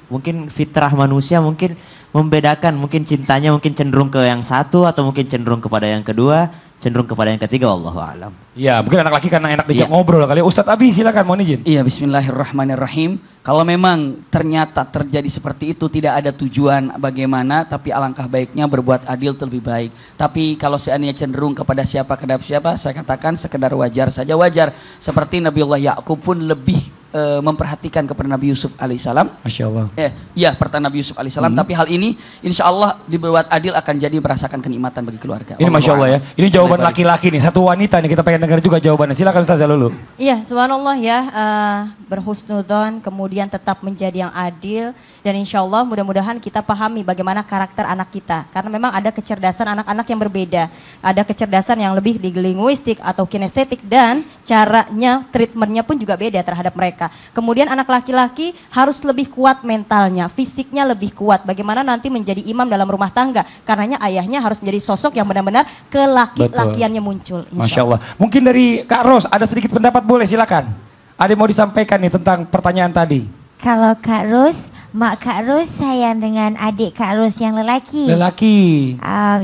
fitrah manusia mungkin membedakan, mungkin cintanya mungkin cenderung ke yang satu atau mungkin cenderung kepada yang kedua, cenderung kepada yang ketiga, wallahu alam. Iya mungkin anak laki karena enak diajak Iya. ngobrol kali. Ustadz Abi silakan mohon izin. Iya, bismillahirrahmanirrahim. Kalau memang ternyata terjadi seperti itu, tidak ada tujuan bagaimana, tapi alangkah baiknya berbuat adil itu lebih baik. Tapi kalau seandainya cenderung kepada siapa, saya katakan sekedar wajar saja, wajar. Seperti Nabiullah Ya'qub pun lebih memperhatikan kepada Nabi Yusuf alaihissalam. Masya Allah. Iya, pertanyaan Nabi Yusuf alaihissalam. Tapi hal ini insya Allah dibuat adil akan jadi merasakan kenikmatan bagi keluarga. Ini Masya Allah ya. Ini jawaban Baik. laki-laki nih. Satu wanita nih kita pengen dengar juga jawabannya. Silakan Ustazah Lulu. Iya, subhanallah ya, berhusnudon, kemudian tetap menjadi yang adil, dan insya Allah mudah-mudahan kita pahami bagaimana karakter anak kita. Karena memang ada kecerdasan anak-anak yang berbeda. Ada kecerdasan yang lebih di linguistik atau kinestetik, dan caranya, treatmentnya pun juga beda terhadap mereka. Kemudian anak laki-laki harus lebih kuat mentalnya, fisiknya lebih kuat. Bagaimana nanti menjadi imam dalam rumah tangga. Karenanya ayahnya harus menjadi sosok yang benar-benar kelaki-lakiannya muncul. Masya Allah. Mungkin dari Kak Ros ada sedikit pendapat boleh silakan. Ada yang mau disampaikan nih tentang pertanyaan tadi. Kalau Kak Ros, mak Kak Ros sayang dengan adik Kak Ros yang lelaki. Lelaki.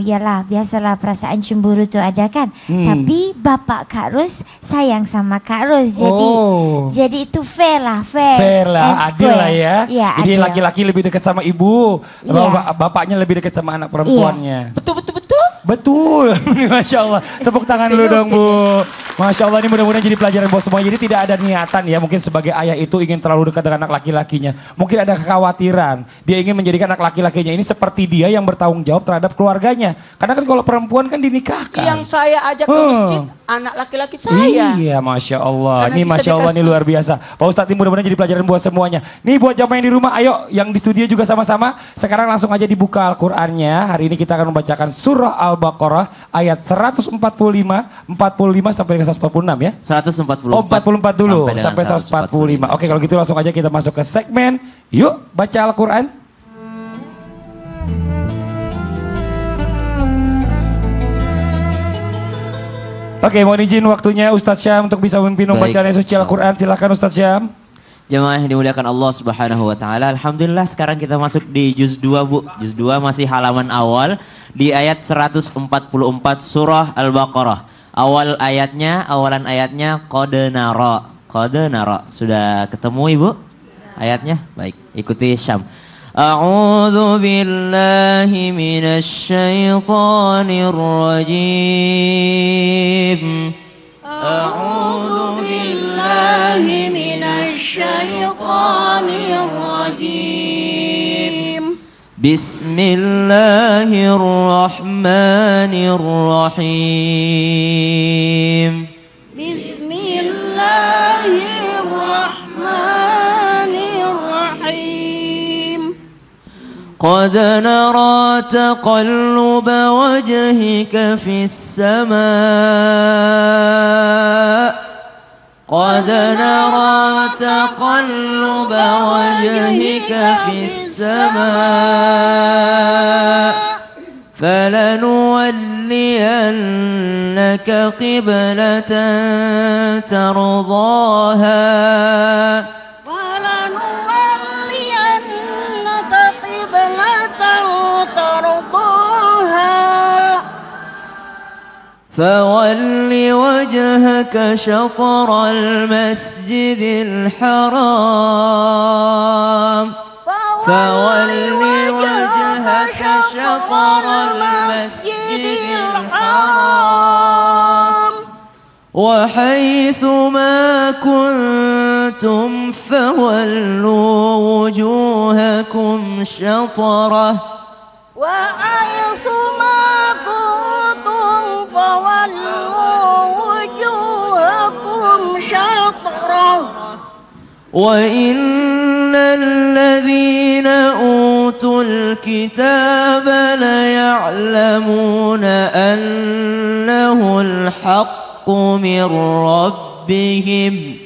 Yalah, biasalah perasaan cemburu tuh ada kan. Tapi bapak Kak Ros sayang sama Kak Ros. Jadi itu fair lah, fair and adil lah ya. Iya, Jadi adil. laki-laki lebih dekat sama ibu, Iya. bapaknya lebih dekat sama anak perempuannya. Betul. Betul, Masya Allah. Tepuk tangan dulu dong Bu. Masya Allah, ini mudah-mudahan jadi pelajaran buat semua. Jadi tidak ada niatan ya, mungkin sebagai ayah itu ingin terlalu dekat dengan anak laki-lakinya. Mungkin ada kekhawatiran, dia ingin menjadikan anak laki-lakinya ini seperti dia yang bertanggung jawab terhadap keluarganya. Karena kan kalau perempuan kan dinikahkan. Yang saya ajak ke masjid, anak laki-laki saya. Iya, Masya Allah. Karena Ini bisa Masya Allah, ini luar biasa. Pak Ustadz, ini mudah-mudahan jadi pelajaran buat semuanya. Nih buat jamaah yang di rumah, ayo yang di studio juga sama-sama. Sekarang langsung aja dibuka Al-Qur'annya. Hari ini kita akan membacakan surah Al-Baqarah ayat 145, 45 sampai dengan 146 ya. 144. Oh 44 dulu sampai dengan 145. Oke, kalau gitu langsung aja kita masuk ke segmen Yuk Baca Al-Quran. Oke, mohon izin waktunya Ustadz Syam untuk bisa memimpin pembacaan suci Al-Quran. Silakan Ustadz Syam. Jemaah yang dimuliakan Allah Subhanahu wa taala. Alhamdulillah sekarang kita masuk di juz 2, Bu. Juz 2 masih halaman awal di ayat 144 surah Al-Baqarah. Awalan ayatnya qad nara. Qad nara. Sudah ketemu Ibu ayatnya? Baik, ikuti Syam. A'udzu billahi minasy syaithanir rajim. A'udzu billahi minasy syaithanir rajim. Bismillahirrahmanirrahim. Bismillahirrahmanirrahim. قد نرى تقلب وجهك في السماء قد نرى تقلب وجهك في السماء فلنولينك قبلة ترضاها فول وجهك شطر المسجد الحرام فول وجهك شطر المسجد الحرام وحيث ما كنتم فولوا وجوهكم شطره وحيث ما كنتم فولوا وجوهكم شطره وإن الذين أوتوا الكتاب ليعلمون أنه الحق من ربهم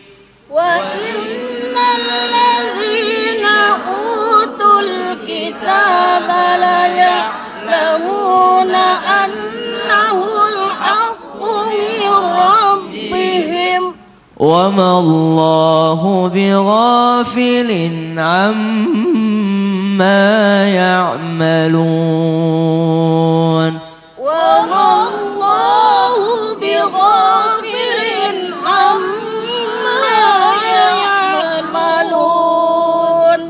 وإن الذين أوتوا الكتاب ليعلمون أنه الحق من ربهم وما الله بغافل عما يعملون وما الله بغافل عما يعملون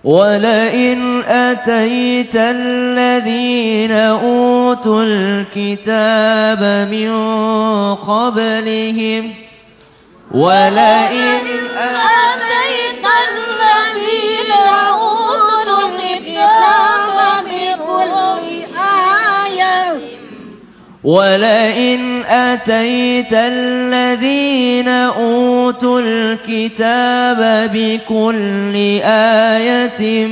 ولئن أتيت الذين أوتوا الكتاب من قبلهم ولئن أتيت الذين أوتوا الكتاب بكل آية ولئن أتيت الذين أوتوا الكتاب بكل آية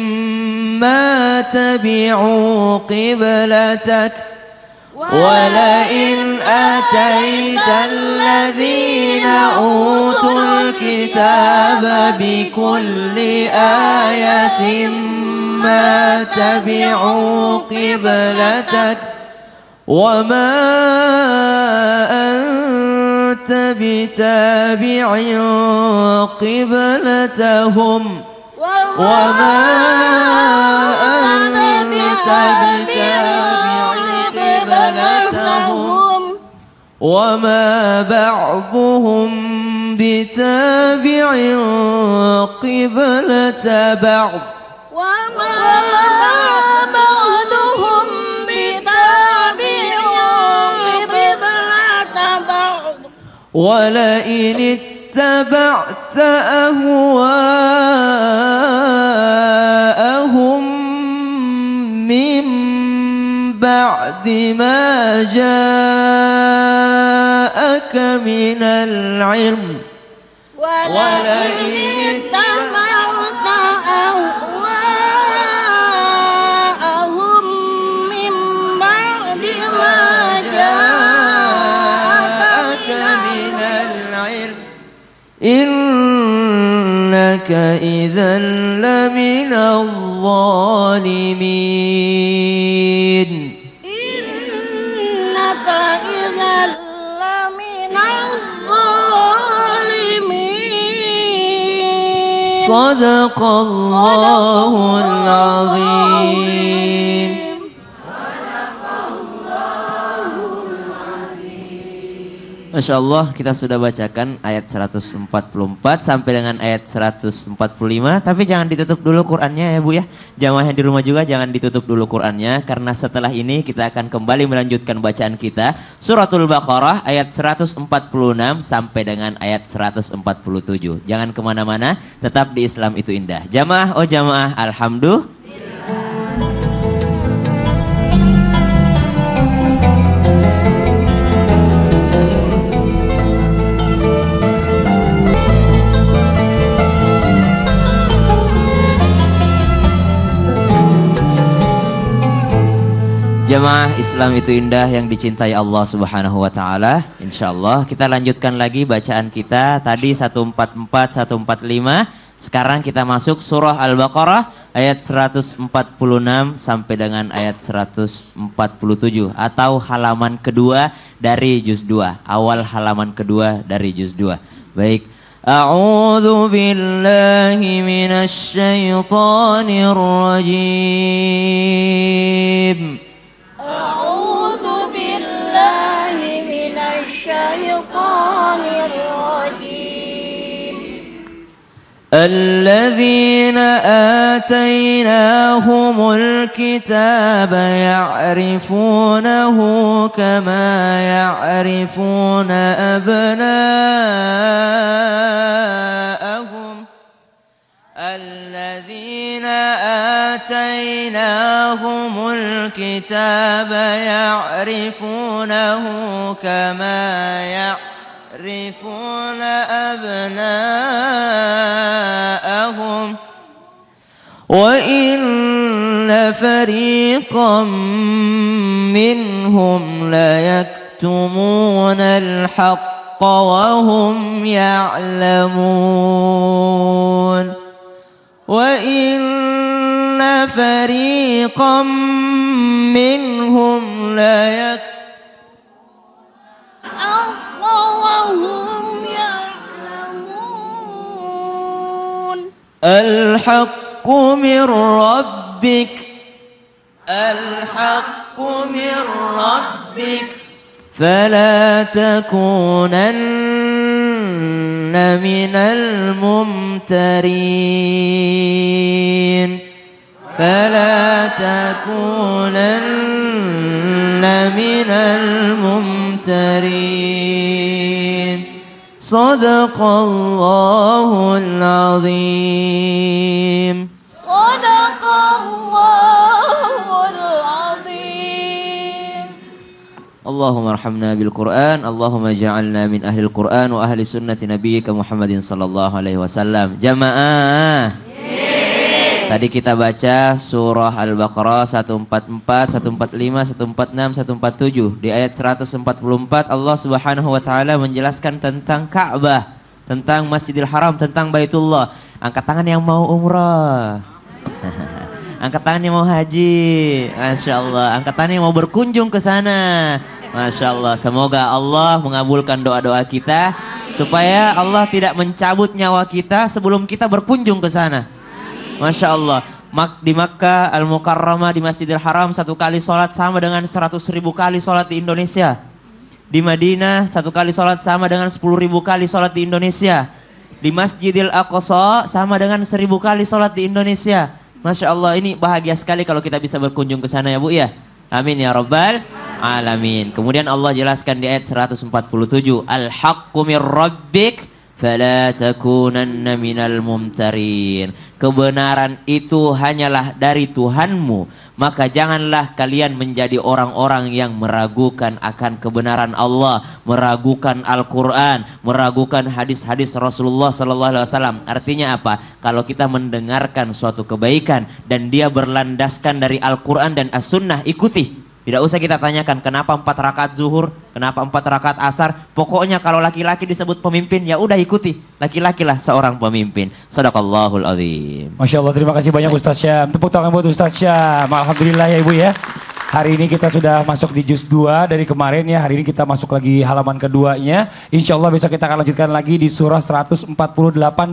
ما تبعوا قبلتك ولئن أتيت الذين أوتوا الكتاب بكل آية ما تبعوا قبلتك وما أنت بتابع قبلتهم وما أنت بتابع قبلتهم وما بعضهم بتابع قبلة بعض وما بعضهم بتابع ولئن اتبعت أهواءهم من بعد ما جاءك من العلم ولئن اتبعت أهواءهم من بعد ما جاءك من العلم إنك إذا لمن الظالمين إنك إذا لمن الظالمين صدق الله العظيم. Masya Allah, kita sudah bacakan ayat 144 sampai dengan ayat 145. Tapi jangan ditutup dulu Qur'annya ya Bu ya. Jamaah yang di rumah juga jangan ditutup dulu Qur'annya. Karena setelah ini kita akan kembali melanjutkan bacaan kita. Suratul Baqarah ayat 146 sampai dengan ayat 147. Jangan kemana-mana, tetap di Islam itu indah. Jamaah, oh jamaah, alhamdulillah. Jamaah Islam itu indah yang dicintai Allah Subhanahu wa taala. Insyaallah kita lanjutkan lagi bacaan kita. Tadi 144 145. Sekarang kita masuk surah Al-Baqarah ayat 146 sampai dengan ayat 147 atau halaman kedua dari juz 2. Awal halaman kedua dari juz 2. Baik. A'udzu billahi minasy syaithanir rajim. أعوذ بالله من الشيطان الرجيم الذين آتيناهم الكتاب يعرفونه كما يعرفون أبناءهم الذين آتيناهم الكتاب يعرفونه كما يعرفون أبناءهم وإن فريقا منهم ليكتمون الحق وهم يعلمون وإن فريقا منهم وهم يعلمون الحق من ربك الحق من ربك فلا تكونن من الممترين فلا تكونن من الممترين صدق الله العظيم صدق الله العظيم اللهم ارحمنا بالقرآن اللهم اجعلنا من أهل القرآن وأهل سنة نبيك محمد صلى الله عليه وسلم. Jamaah, tadi kita baca surah Al-Baqarah 144, 145, 146, 147. Di ayat 144 Allah Subhanahu wa taala menjelaskan tentang Ka'bah, tentang Masjidil Haram, tentang Baitullah. Angkat tangan yang mau umrah. Angkat tangan yang mau haji. Masya Allah. Angkat tangan yang mau berkunjung ke sana. Masya Allah. Semoga Allah mengabulkan doa-doa kita. Supaya Allah tidak mencabut nyawa kita sebelum kita berkunjung ke sana. Masya Allah. Di Makkah Al-Mukarramah di Masjidil Haram satu kali sholat sama dengan 100.000 kali sholat di Indonesia. Di Madinah satu kali sholat sama dengan 10.000 kali sholat di Indonesia. Di Masjidil Aqsa sama dengan 1.000 kali sholat di Indonesia. Masya Allah, ini bahagia sekali kalau kita bisa berkunjung ke sana ya Bu ya. Amin ya Rabbal alamin. Kemudian Allah jelaskan di ayat 147, Al-haqqu mir rabbik fala takunanna minal mumtarin. Kebenaran itu hanyalah dari Tuhanmu, maka janganlah kalian menjadi orang-orang yang meragukan akan kebenaran Allah, meragukan Al-Quran, meragukan hadis-hadis Rasulullah SAW. Artinya apa? Kalau kita mendengarkan suatu kebaikan dan dia berlandaskan dari Al-Quran dan As-Sunnah, ikuti. Tidak usah kita tanyakan kenapa 4 rakaat zuhur, kenapa 4 rakaat asar. Pokoknya kalau laki-laki disebut pemimpin, ya udah ikuti. Laki-lakilah seorang pemimpin. Shadaqallahul azim. Masya Allah, terima kasih banyak Ustaz Syam. Tepuk tangan buat Ustaz Syam. Alhamdulillah ya Ibu ya. Hari ini kita sudah masuk di juz 2 dari kemarin ya. Hari ini kita masuk lagi halaman keduanya. Insya Allah besok kita akan lanjutkan lagi di surah 148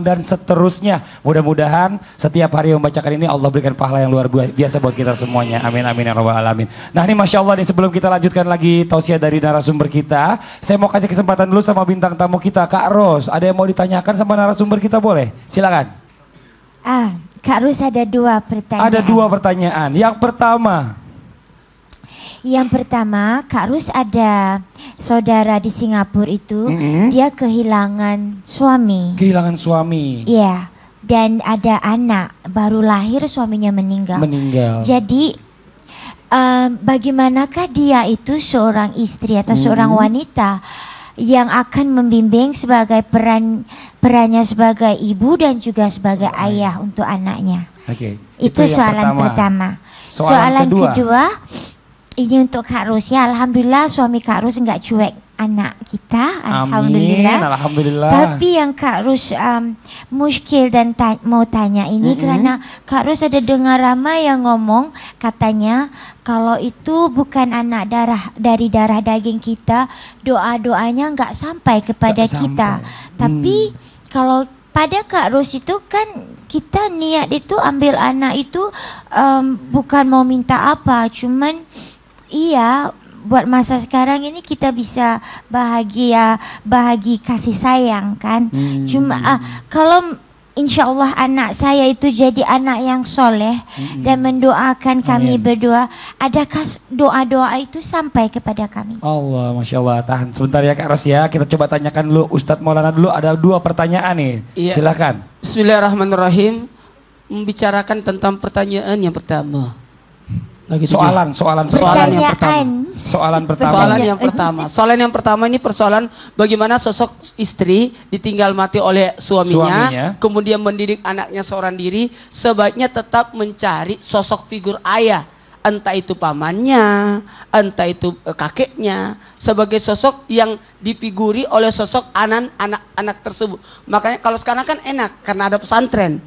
dan seterusnya. Mudah-mudahan setiap hari membacakan ini Allah berikan pahala yang luar biasa buat kita semuanya. Amin amin ya rabbal alamin. Nah ini Masya Allah nih, sebelum kita lanjutkan lagi tausiah dari narasumber kita, saya mau kasih kesempatan dulu sama bintang tamu kita Kak Ros. Ada yang mau ditanyakan sama narasumber kita, boleh? Silakan. Kak Ros ada 2 pertanyaan. Ada 2 pertanyaan. Yang pertama, Kak Rus ada saudara di Singapura itu, dia kehilangan suami. Kehilangan suami. Iya, dan ada anak baru lahir, suaminya meninggal. Jadi bagaimanakah dia itu seorang istri atau seorang wanita yang akan membimbing sebagai perannya sebagai ibu dan juga sebagai ayah untuk anaknya? Oke. Itu soalan pertama. Soalan kedua, ini untuk Kak Ros ya. Alhamdulillah suami Kak Ros nggak cuek anak kita. Alhamdulillah. Amin, alhamdulillah. Tapi yang Kak Ros muskil dan mau tanya ini karena Kak Ros ada dengar ramai yang ngomong katanya kalau itu bukan anak dari darah daging kita, doa-doanya nggak sampai kepada kita. Tapi kalau pada Kak Ros itu kan kita niat itu ambil anak itu bukan mau minta apa, cuman iya, buat masa sekarang ini kita bisa bahagi kasih sayang kan. Cuma kalau insya Allah anak saya itu jadi anak yang soleh dan mendoakan kami berdua, adakah doa-doa itu sampai kepada kami? Allah, Masya Allah. Tahan sebentar ya Kak Ros ya. Kita coba tanyakan dulu Ustadz Maulana dulu. Ada 2 pertanyaan nih. Iya. Silakan. Bismillahirrahmanirrahim. Membicarakan tentang pertanyaan yang pertama. Soalan yang pertama ini persoalan bagaimana sosok istri ditinggal mati oleh suaminya, kemudian mendidik anaknya seorang diri, sebaiknya tetap mencari sosok figur ayah, entah itu pamannya, entah itu kakeknya, sebagai sosok yang difiguri oleh sosok anak tersebut. Makanya kalau sekarang kan enak karena ada pesantren,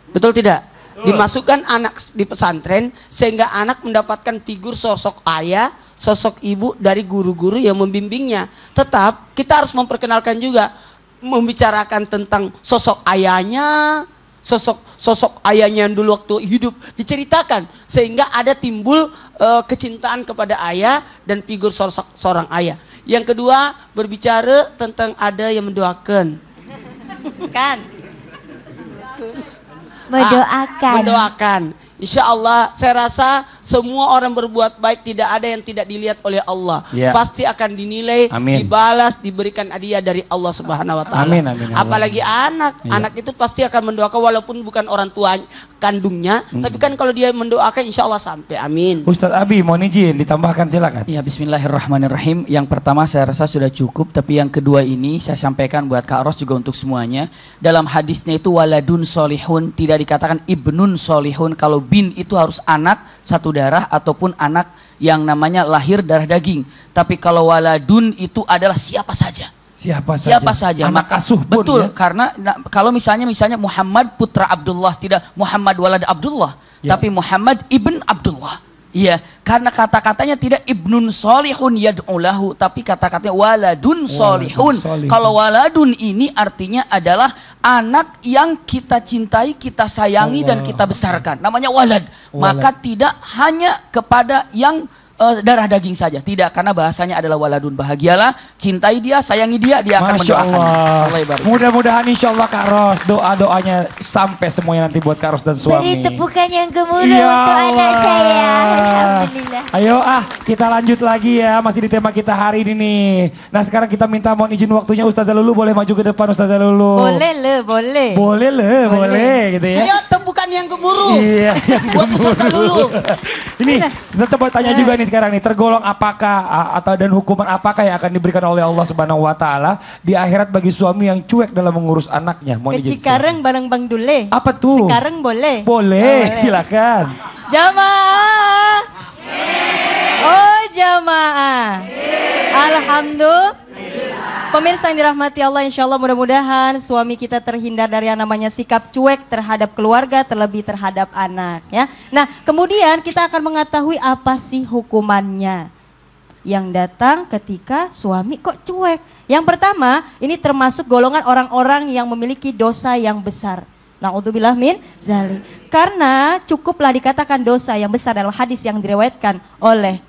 betul tidak? Dimasukkan anak di pesantren sehingga anak mendapatkan figur sosok ayah, sosok ibu dari guru-guru yang membimbingnya. Tetap kita harus memperkenalkan juga, membicarakan tentang sosok ayahnya, sosok ayahnya yang dulu waktu hidup diceritakan sehingga ada timbul kecintaan kepada ayah dan figur sosok seorang ayah. Yang kedua, berbicara tentang ada yang mendoakan. Kan? Mendoakan. Insya Allah saya rasa semua orang berbuat baik, tidak ada yang tidak dilihat oleh Allah. Pasti akan dinilai, dibalas, diberikan hadiah dari Allah Subhanahu wa taala. Apalagi anak itu pasti akan mendoakan walaupun bukan orang tua kandungnya, tapi kan kalau dia mendoakan insya Allah sampai. Amin. Ustadz Abi mau izin ditambahkan, silakan. Ya, bismillahirrahmanirrahim. Yang pertama saya rasa sudah cukup, tapi yang kedua ini saya sampaikan buat Kak Ros juga untuk semuanya. Dalam hadisnya itu waladun solihun, tidak dikatakan ibnun solihun. Kalau bin itu harus anak satu darah ataupun anak yang namanya lahir darah daging. Tapi kalau waladun itu adalah siapa saja. Siapa saja. Anak asuh pun, betul, ya? karena kalau misalnya Muhammad putra Abdullah, tidak Muhammad walad Abdullah, tapi Muhammad ibn Abdullah. Iya, karena kata-katanya tidak ibnun solihun yad'ulahu, tapi kata-katanya waladun solihun. Kalau waladun ini artinya adalah anak yang kita cintai, kita sayangi dan kita besarkan. Namanya walad. Maka tidak hanya kepada yang darah daging saja, tidak, karena bahasanya adalah waladun. Bahagialah, cintai dia, sayangi dia, dia akan mendoakan. Mudah-mudahan insya Allah Kak Ros doa-doanya sampai semuanya nanti buat Kak Ros dan suami. Beri tepukan yang gemuruh untuk anak saya. Alhamdulillah. Ayo kita lanjut lagi ya, masih di tema kita hari ini nih. Nah sekarang kita minta mohon izin waktunya Ustazah Lulu, boleh maju ke depan Ustazah Lulu. Boleh. Boleh gitu ya. Ayo temukan yang keburu. Iya, yang Buat Ustazah Lulu. Ini kita coba tanya juga nih sekarang nih, tergolong apakah atau dan hukuman apakah yang akan diberikan oleh Allah Subhanahu wa taala di akhirat bagi suami yang cuek dalam mengurus anaknya? Mohon izin. Cikareng bareng Bang Dule. Apa tuh? Sekarang boleh. Boleh, silakan. Jamaah. Oh jamaah. Alhamdulillah. Pemirsa yang dirahmati Allah, insya Allah mudah-mudahan suami kita terhindar dari yang namanya sikap cuek terhadap keluarga, terlebih terhadap anak ya. Nah kemudian kita akan mengetahui apa sih hukumannya yang datang ketika suami kok cuek. Yang pertama, ini termasuk golongan orang-orang yang memiliki dosa yang besar. Na'udzubillah min zalik. Karena cukuplah dikatakan dosa yang besar dalam hadis yang diriwayatkan oleh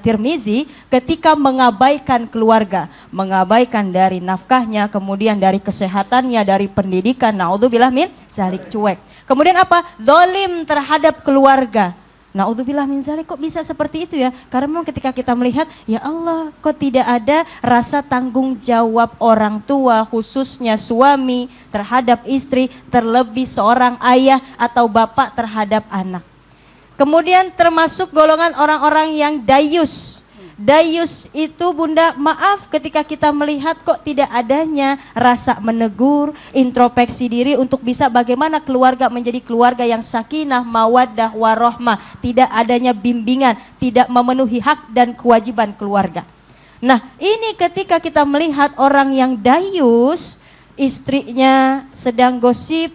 Tirmizi ketika mengabaikan keluarga, mengabaikan dari nafkahnya, kemudian dari kesehatannya, dari pendidikan, na'udzubillah min zalik, cuek. Kemudian apa? Zalim terhadap keluarga. Na'udzubillah min zalik, kok bisa seperti itu ya? Karena memang ketika kita melihat, ya Allah, kok tidak ada rasa tanggung jawab orang tua, khususnya suami terhadap istri, terlebih seorang ayah atau bapak terhadap anak. Kemudian termasuk golongan orang-orang yang dayus. Dayus itu bunda, maaf ketika kita melihat kok tidak adanya rasa menegur, introspeksi diri untuk bisa bagaimana keluarga menjadi keluarga yang sakinah, mawaddah, warohmah. Tidak adanya bimbingan, tidak memenuhi hak dan kewajiban keluarga. Nah ini ketika kita melihat orang yang dayus, istrinya sedang gosip,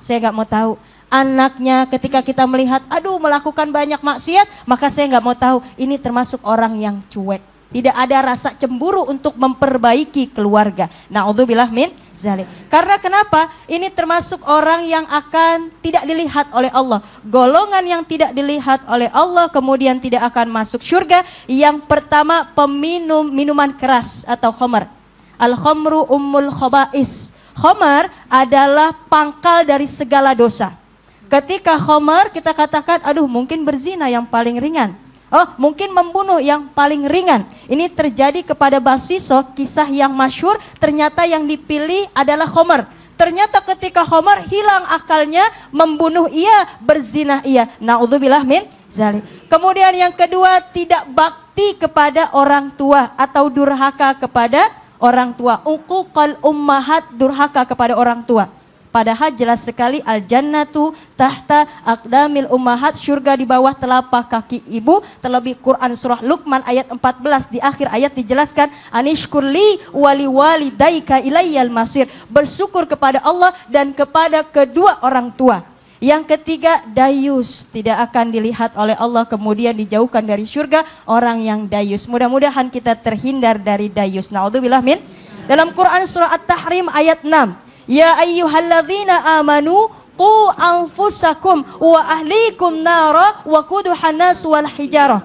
saya nggak mau tahu. Anaknya ketika kita melihat, aduh melakukan banyak maksiat, maka saya nggak mau tahu. Ini termasuk orang yang cuek. Tidak ada rasa cemburu untuk memperbaiki keluarga. Na'udzubillah min zalik. Karena kenapa? Ini termasuk orang yang akan tidak dilihat oleh Allah. Golongan yang tidak dilihat oleh Allah kemudian tidak akan masuk surga. Yang pertama, peminum minuman keras atau khamar. Al-khamru ummul khaba'is. Khamar adalah pangkal dari segala dosa. Ketika khamar kita katakan, aduh mungkin berzina yang paling ringan. Oh mungkin membunuh yang paling ringan. Ini terjadi kepada Basiso, kisah yang masyhur, ternyata yang dipilih adalah khamar. Ternyata ketika khamar hilang akalnya, membunuh iya, berzina iya. Na'udzubillah min zalik. Kemudian yang kedua, tidak bakti kepada orang tua atau durhaka kepada orang tua. Uquqal ummahat, durhaka kepada orang tua. Padahal jelas sekali al-jannatu tahta aqdamil ummahat, surga di bawah telapak kaki ibu. Terlebih Quran surah Luqman ayat 14 di akhir ayat dijelaskan, anishkurli wali walidaika ilayyal masir. Bersyukur kepada Allah dan kepada kedua orang tua. Yang ketiga, dayus, tidak akan dilihat oleh Allah kemudian dijauhkan dari surga. Orang yang dayus, mudah-mudahan kita terhindar dari dayus. Na'udzubillah min. Dalam Quran surah At-Tahrim ayat 6, ya ayyuhalladzina amanu qu anfusakum wa ahlikum nara wa quduhan nas wal hijarah.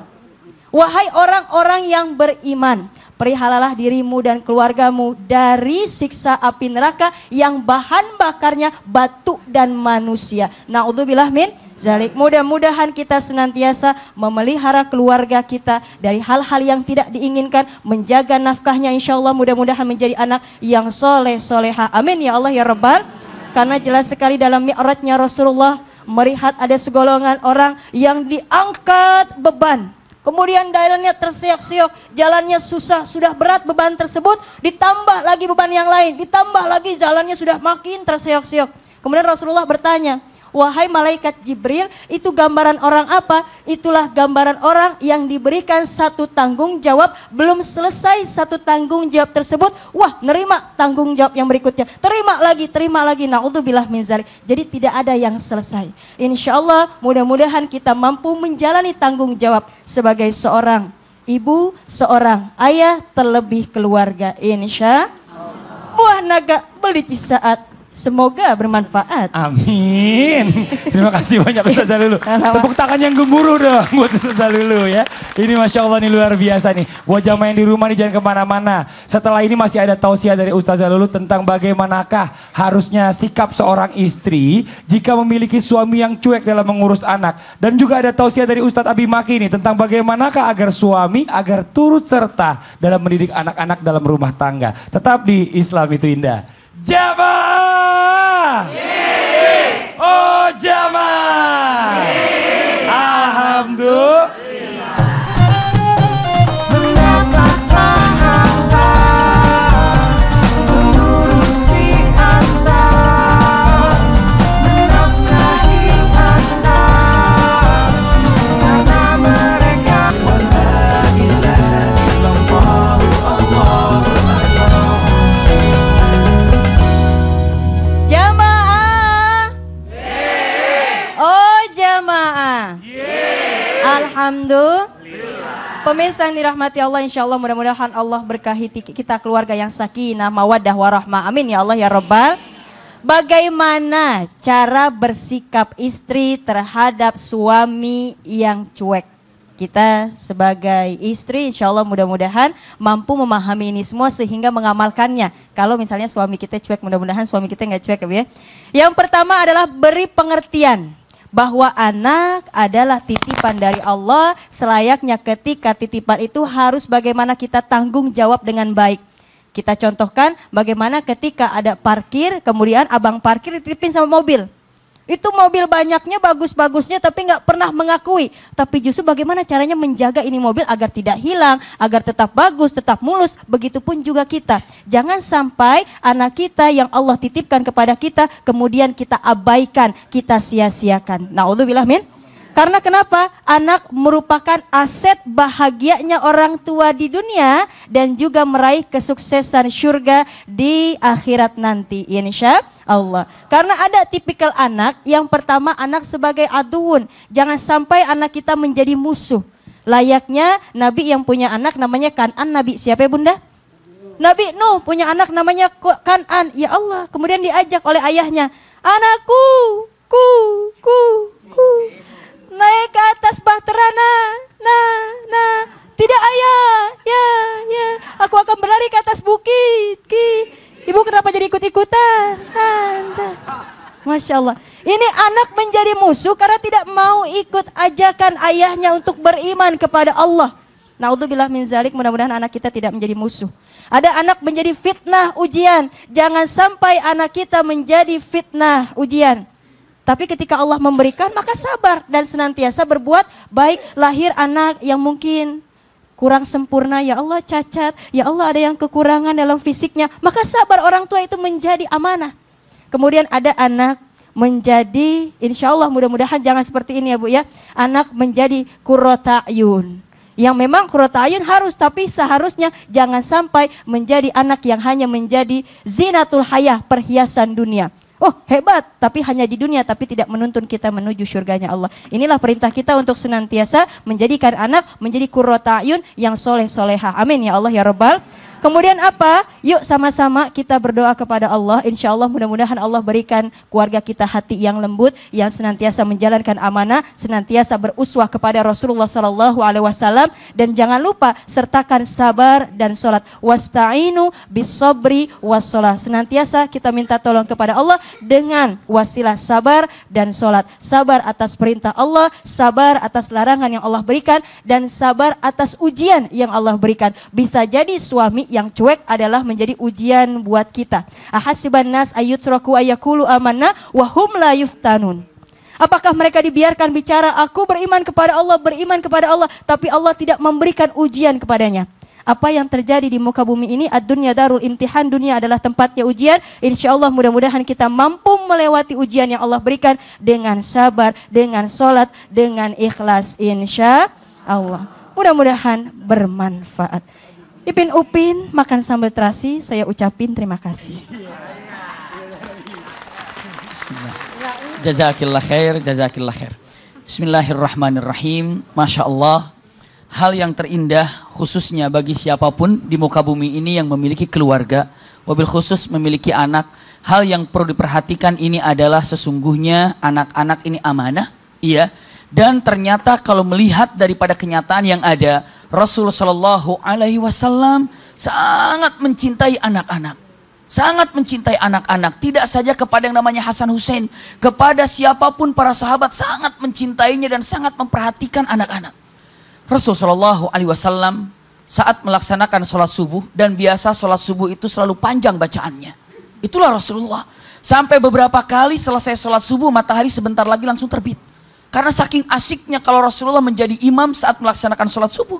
Wahai orang-orang yang beriman, perihalalah dirimu dan keluargamu dari siksa api neraka yang bahan bakarnya batu dan manusia. Na'udzubillah min zalik. Mudah-mudahan kita senantiasa memelihara keluarga kita dari hal-hal yang tidak diinginkan, menjaga nafkahnya, insya Allah mudah-mudahan menjadi anak yang soleh soleha. Amin ya Allah ya Rabbal. Karena jelas sekali dalam mi'rajnya Rasulullah melihat ada segolongan orang yang diangkat beban. Kemudian jalannya terseok-seok, jalannya susah, sudah berat beban tersebut, ditambah lagi beban yang lain, ditambah lagi jalannya sudah makin terseok-seok. Kemudian Rasulullah bertanya, wahai malaikat Jibril, itu gambaran orang apa? Itulah gambaran orang yang diberikan satu tanggung jawab, belum selesai satu tanggung jawab tersebut, wah nerima tanggung jawab yang berikutnya, terima lagi, na'udzubillah min zalik. Jadi tidak ada yang selesai. Insya Allah mudah-mudahan kita mampu menjalani tanggung jawab sebagai seorang ibu, seorang ayah, terlebih keluarga. Insya Allah. Buah naga beli saat Semoga bermanfaat. Amin. Terima kasih banyak Ustazah Lulu. Tepuk tangan yang gemuruh dong buat Ustazah Lulu ya. Ini Masya Allah nih luar biasa nih. Buat jamaah yang di rumah nih jangan kemana-mana. Setelah ini masih ada tausiah dari Ustazah Lulu tentang bagaimanakah harusnya sikap seorang istri jika memiliki suami yang cuek dalam mengurus anak. Dan juga ada tausiah dari Ustadz Abi Maki nih tentang bagaimanakah agar suami agar turut serta dalam mendidik anak-anak dalam rumah tangga. Tetap di Islam itu indah. Jamaah. Oh jamaah. Alhamdulillah. Mendapat pahala mengurusi anak, menafkahi anak, karena mereka la ilaha illallah Allahu akbar. Jamaah. Oh jamaah. Alhamdulillah. Pemirsa yang dirahmati Allah, insya Allah mudah-mudahan Allah berkahi kita keluarga yang sakinah, mawaddah, warahmah. Amin ya Allah ya Rabbal. Bagaimana cara bersikap istri terhadap suami yang cuek? Kita sebagai istri insya Allah mudah-mudahan mampu memahami ini semua sehingga mengamalkannya. Kalau misalnya suami kita cuek, mudah-mudahan suami kita nggak cuek ya. Yang pertama adalah beri pengertian bahwa anak adalah titipan dari Allah, selayaknya ketika titipan itu harus bagaimana kita tanggung jawab dengan baik. Kita contohkan bagaimana ketika ada parkir, kemudian abang parkir dititipin sama mobil. Itu mobil banyaknya, bagus-bagusnya tapi nggak pernah mengakui. Tapi justru bagaimana caranya menjaga ini mobil agar tidak hilang, agar tetap bagus, tetap mulus. Begitupun juga kita. Jangan sampai anak kita yang Allah titipkan kepada kita, kemudian kita abaikan, kita sia-siakan. Na'udzubillah min. Karena kenapa? Anak merupakan aset bahagianya orang tua di dunia dan juga meraih kesuksesan surga di akhirat nanti, insya Allah. Karena ada tipikal anak, yang pertama anak sebagai aduun. Jangan sampai anak kita menjadi musuh. Layaknya Nabi yang punya anak namanya Kan'an. Nabi siapa ya bunda? Nabi Nuh punya anak namanya Kan'an. Ya Allah, kemudian diajak oleh ayahnya, anakku, ku. Naik ke atas bahtera, nah, tidak ayah, ya, aku akan berlari ke atas bukit, ibu kenapa jadi ikut-ikutan, Masya Allah, ini anak menjadi musuh karena tidak mau ikut ajakan ayahnya untuk beriman kepada Allah. Na'udzubillah min zalik, mudah-mudahan anak kita tidak menjadi musuh. Ada anak menjadi fitnah ujian, jangan sampai anak kita menjadi fitnah ujian. Tapi ketika Allah memberikan maka sabar dan senantiasa berbuat baik. Lahir anak yang mungkin kurang sempurna, ya Allah cacat, ya Allah ada yang kekurangan dalam fisiknya, maka sabar, orang tua itu menjadi amanah. Kemudian ada anak menjadi, insya Allah mudah-mudahan jangan seperti ini ya Bu ya, anak menjadi qurrata ayun. Yang memang qurrata ayun harus, tapi seharusnya jangan sampai menjadi anak yang hanya menjadi zinatul hayah, perhiasan dunia. Oh hebat, tapi hanya di dunia, tapi tidak menuntun kita menuju surganya Allah. Inilah perintah kita untuk senantiasa menjadikan anak menjadi qurrata ayun yang soleh-solehah. Amin ya Allah ya Rabbal. Kemudian apa? Yuk sama-sama kita berdoa kepada Allah. Insya Allah mudah-mudahan Allah berikan keluarga kita hati yang lembut, yang senantiasa menjalankan amanah, senantiasa beruswah kepada Rasulullah SAW. Dan jangan lupa sertakan sabar dan sholat. Wasta'inu bisobri wassalah. Senantiasa kita minta tolong kepada Allah dengan wasilah sabar dan sholat. Sabar atas perintah Allah, sabar atas larangan yang Allah berikan, dan sabar atas ujian yang Allah berikan. Bisa jadi suami yang cuek adalah menjadi ujian buat kita. Ahasiban nas ayyutraku ayyakulu amanna wa hum la yuftanun. Apakah mereka dibiarkan bicara aku beriman kepada Allah, tapi Allah tidak memberikan ujian kepadanya? Apa yang terjadi di muka bumi ini, ad-dunya darul imtihan, dunia adalah tempatnya ujian. Insya Allah mudah-mudahan kita mampu melewati ujian yang Allah berikan dengan sabar, dengan sholat, dengan ikhlas, insya Allah. Mudah-mudahan bermanfaat. Ipin Upin makan sambal terasi, saya ucapin terima kasih. Jazakillah khair, jazakillah khair. Bismillahirrahmanirrahim. Masya Allah, hal yang terindah khususnya bagi siapapun di muka bumi ini yang memiliki keluarga, wabil khusus memiliki anak, hal yang perlu diperhatikan ini adalah sesungguhnya anak-anak ini amanah, iya. Dan ternyata kalau melihat daripada kenyataan yang ada, Rasulullah Shallallahu Alaihi Wasallam sangat mencintai anak-anak, sangat mencintai anak-anak. Tidak saja kepada yang namanya Hasan Hussein, kepada siapapun para sahabat sangat mencintainya dan sangat memperhatikan anak-anak. Rasulullah Shallallahu Alaihi Wasallam saat melaksanakan sholat subuh, dan biasa sholat subuh itu selalu panjang bacaannya. Itulah Rasulullah. Sampai beberapa kali selesai sholat subuh, matahari sebentar lagi langsung terbit. Karena saking asyiknya kalau Rasulullah menjadi imam saat melaksanakan sholat subuh.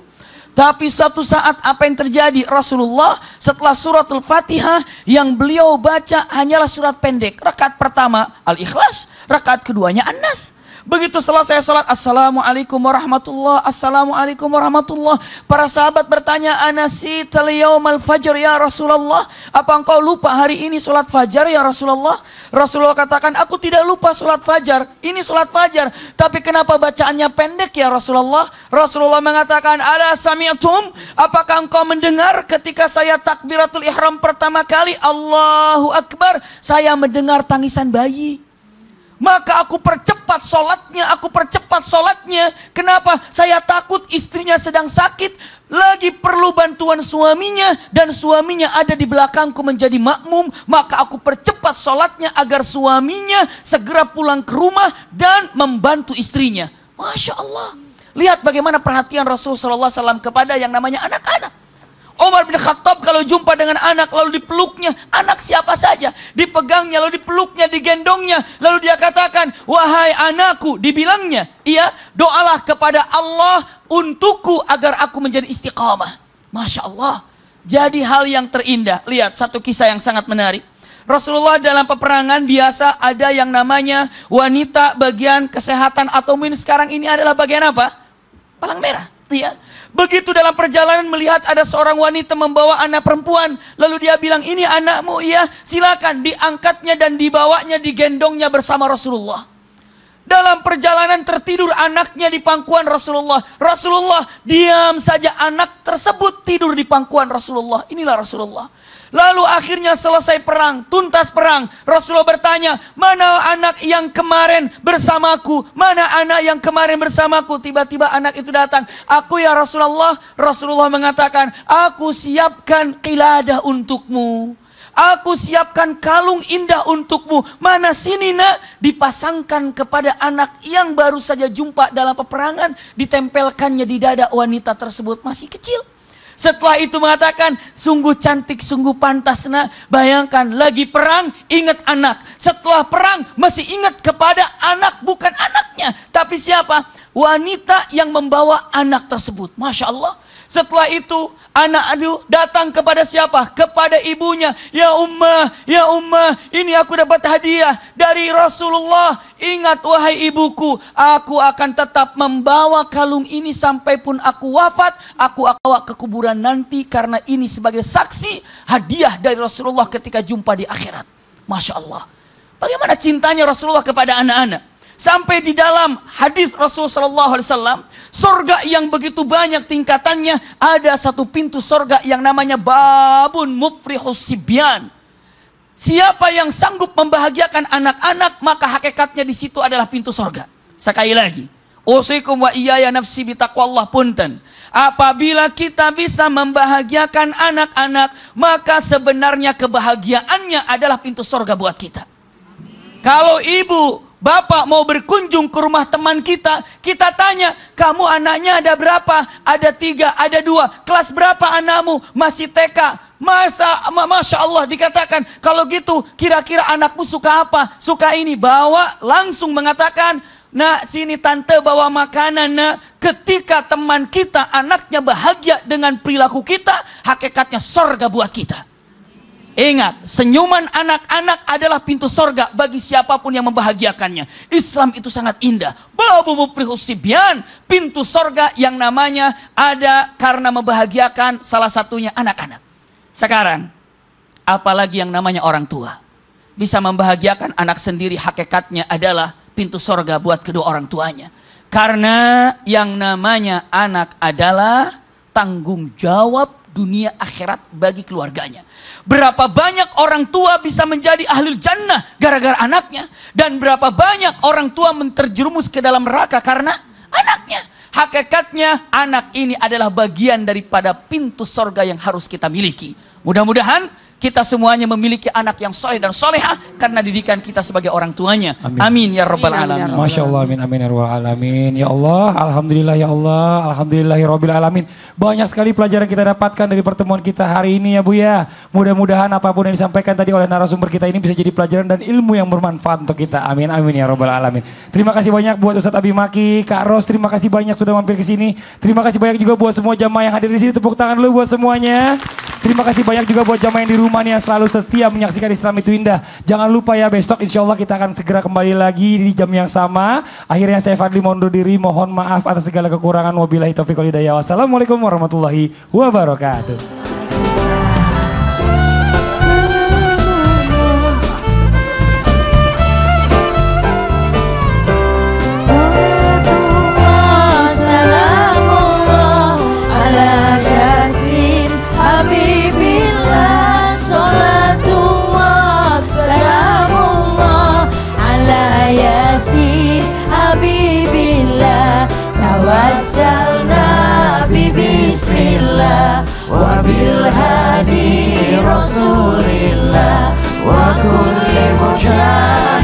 Tapi suatu saat apa yang terjadi? Rasulullah setelah suratul Fatihah yang beliau baca hanyalah surat pendek. Rakaat pertama Al-Ikhlas, rakaat keduanya An-Nas. Begitu selesai sholat, Assalamualaikum warahmatullah, Assalamualaikum warahmatullah. Para sahabat bertanya, Anasita liyaumal fajr ya Rasulullah. Apa engkau lupa hari ini sholat fajar ya Rasulullah? Rasulullah katakan, aku tidak lupa sholat fajar. Ini sholat fajar. Tapi kenapa bacaannya pendek ya Rasulullah? Rasulullah mengatakan, ala sami'tum? Apakah engkau mendengar ketika saya takbiratul ihram pertama kali? Allahu Akbar. Saya mendengar tangisan bayi. Maka aku percepat sholatnya, Kenapa? Saya takut istrinya sedang sakit, lagi perlu bantuan suaminya, dan suaminya ada di belakangku menjadi makmum. Maka aku percepat sholatnya agar suaminya segera pulang ke rumah dan membantu istrinya. Masya Allah. Lihat bagaimana perhatian Rasulullah SAW kepada yang namanya anak-anak. Umar bin Khattab kalau jumpa dengan anak lalu dipeluknya, anak siapa saja, dipegangnya, lalu dipeluknya, digendongnya, lalu dia katakan, wahai anakku, dibilangnya, iya, doalah kepada Allah untukku agar aku menjadi istiqamah. Masya Allah. Jadi hal yang terindah. Lihat satu kisah yang sangat menarik. Rasulullah dalam peperangan biasa ada yang namanya wanita bagian kesehatan, atau mungkin sekarang ini adalah bagian apa? Palang merah. Iya. Begitu dalam perjalanan melihat ada seorang wanita membawa anak perempuan. Lalu dia bilang, ini anakmu, iya, silakan. Diangkatnya dan dibawanya, digendongnya bersama Rasulullah. Dalam perjalanan tertidur anaknya di pangkuan Rasulullah. Rasulullah diam saja, anak tersebut tidur di pangkuan Rasulullah. Inilah Rasulullah. Lalu akhirnya selesai perang, tuntas perang. Rasulullah bertanya, mana anak yang kemarin bersamaku? Mana anak yang kemarin bersamaku? Tiba-tiba anak itu datang. Aku ya Rasulullah. Rasulullah mengatakan, aku siapkan qiladah untukmu. Aku siapkan kalung indah untukmu. Mana sini nak? Dipasangkan kepada anak yang baru saja jumpa dalam peperangan. Ditempelkannya di dada wanita tersebut, masih kecil. Setelah itu mengatakan, sungguh cantik, sungguh pantas nak. Bayangkan, lagi perang, ingat anak. Setelah perang, masih ingat kepada anak, bukan anaknya. Tapi siapa? Wanita yang membawa anak tersebut. Masya Allah. Setelah itu, anak itu datang kepada siapa? Kepada ibunya. Ya ummah, ini aku dapat hadiah dari Rasulullah. Ingat wahai ibuku, aku akan tetap membawa kalung ini sampai pun aku wafat. Aku akan bawa ke kuburan nanti karena ini sebagai saksi hadiah dari Rasulullah ketika jumpa di akhirat. Masya Allah. Bagaimana cintanya Rasulullah kepada anak-anak. Sampai di dalam hadis Rasulullah SAW, surga yang begitu banyak tingkatannya, ada satu pintu surga yang namanya babun mufrihus sibyan. Siapa yang sanggup membahagiakan anak-anak, maka hakikatnya di situ adalah pintu surga. Sekali lagi, usikum wa iyaya nafsi bitaqwallah punten. Apabila kita bisa membahagiakan anak-anak, maka sebenarnya kebahagiaannya adalah pintu surga buat kita. Kalau ibu, bapak mau berkunjung ke rumah teman kita, kita tanya, kamu anaknya ada berapa? Ada 3, ada 2. Kelas berapa anakmu? Masih TK. Masya Allah, dikatakan, kalau gitu kira-kira anakmu suka apa? Suka ini. Bawa, langsung mengatakan, nak sini tante bawa makanan nak. Ketika teman kita anaknya bahagia dengan perilaku kita, hakikatnya surga buat kita. Ingat, senyuman anak-anak adalah pintu sorga bagi siapapun yang membahagiakannya. Islam itu sangat indah. Babu mufrihus sibyan, pintu sorga yang namanya ada karena membahagiakan salah satunya anak-anak. Sekarang, apalagi yang namanya orang tua. Bisa membahagiakan anak sendiri, hakikatnya adalah pintu sorga buat kedua orang tuanya. Karena yang namanya anak adalah tanggung jawab dunia akhirat bagi keluarganya. Berapa banyak orang tua bisa menjadi ahli jannah gara-gara anaknya. Dan berapa banyak orang tua terjerumus ke dalam neraka karena anaknya. Hakikatnya anak ini adalah bagian daripada pintu sorga yang harus kita miliki. Mudah-mudahan kita semuanya memiliki anak yang soleh dan solehah karena didikan kita sebagai orang tuanya. Amin ya rabbal alamin. Masya Allah, amin amin ya rabbal alamin. Ya Allah, alhamdulillah ya Allah, alhamdulillahi rabbil alamin. Banyak sekali pelajaran kita dapatkan dari pertemuan kita hari ini ya Bu ya. Mudah-mudahan apapun yang disampaikan tadi oleh narasumber kita ini bisa jadi pelajaran dan ilmu yang bermanfaat untuk kita. Amin amin ya rabbal alamin. Terima kasih banyak buat Ustadz Abi Maki, Kak Ros, terima kasih banyak sudah mampir ke sini. Terima kasih banyak juga buat semua jamaah yang hadir di sini. Tepuk tangan dulu buat semuanya. Terima kasih banyak juga buat jamaah yang di rumah nih yang selalu setia menyaksikan Islam itu indah. Jangan lupa ya besok insya Allah kita akan segera kembali lagi di jam yang sama. Akhirnya saya Fadli mohon diri, mohon maaf atas segala kekurangan. Wabillahi taufiq wal hidayah. Wassalamualaikum warahmatullahi wabarakatuh. Tawassalna bismillah wa bil hadi rasulillah wa kulli mujahid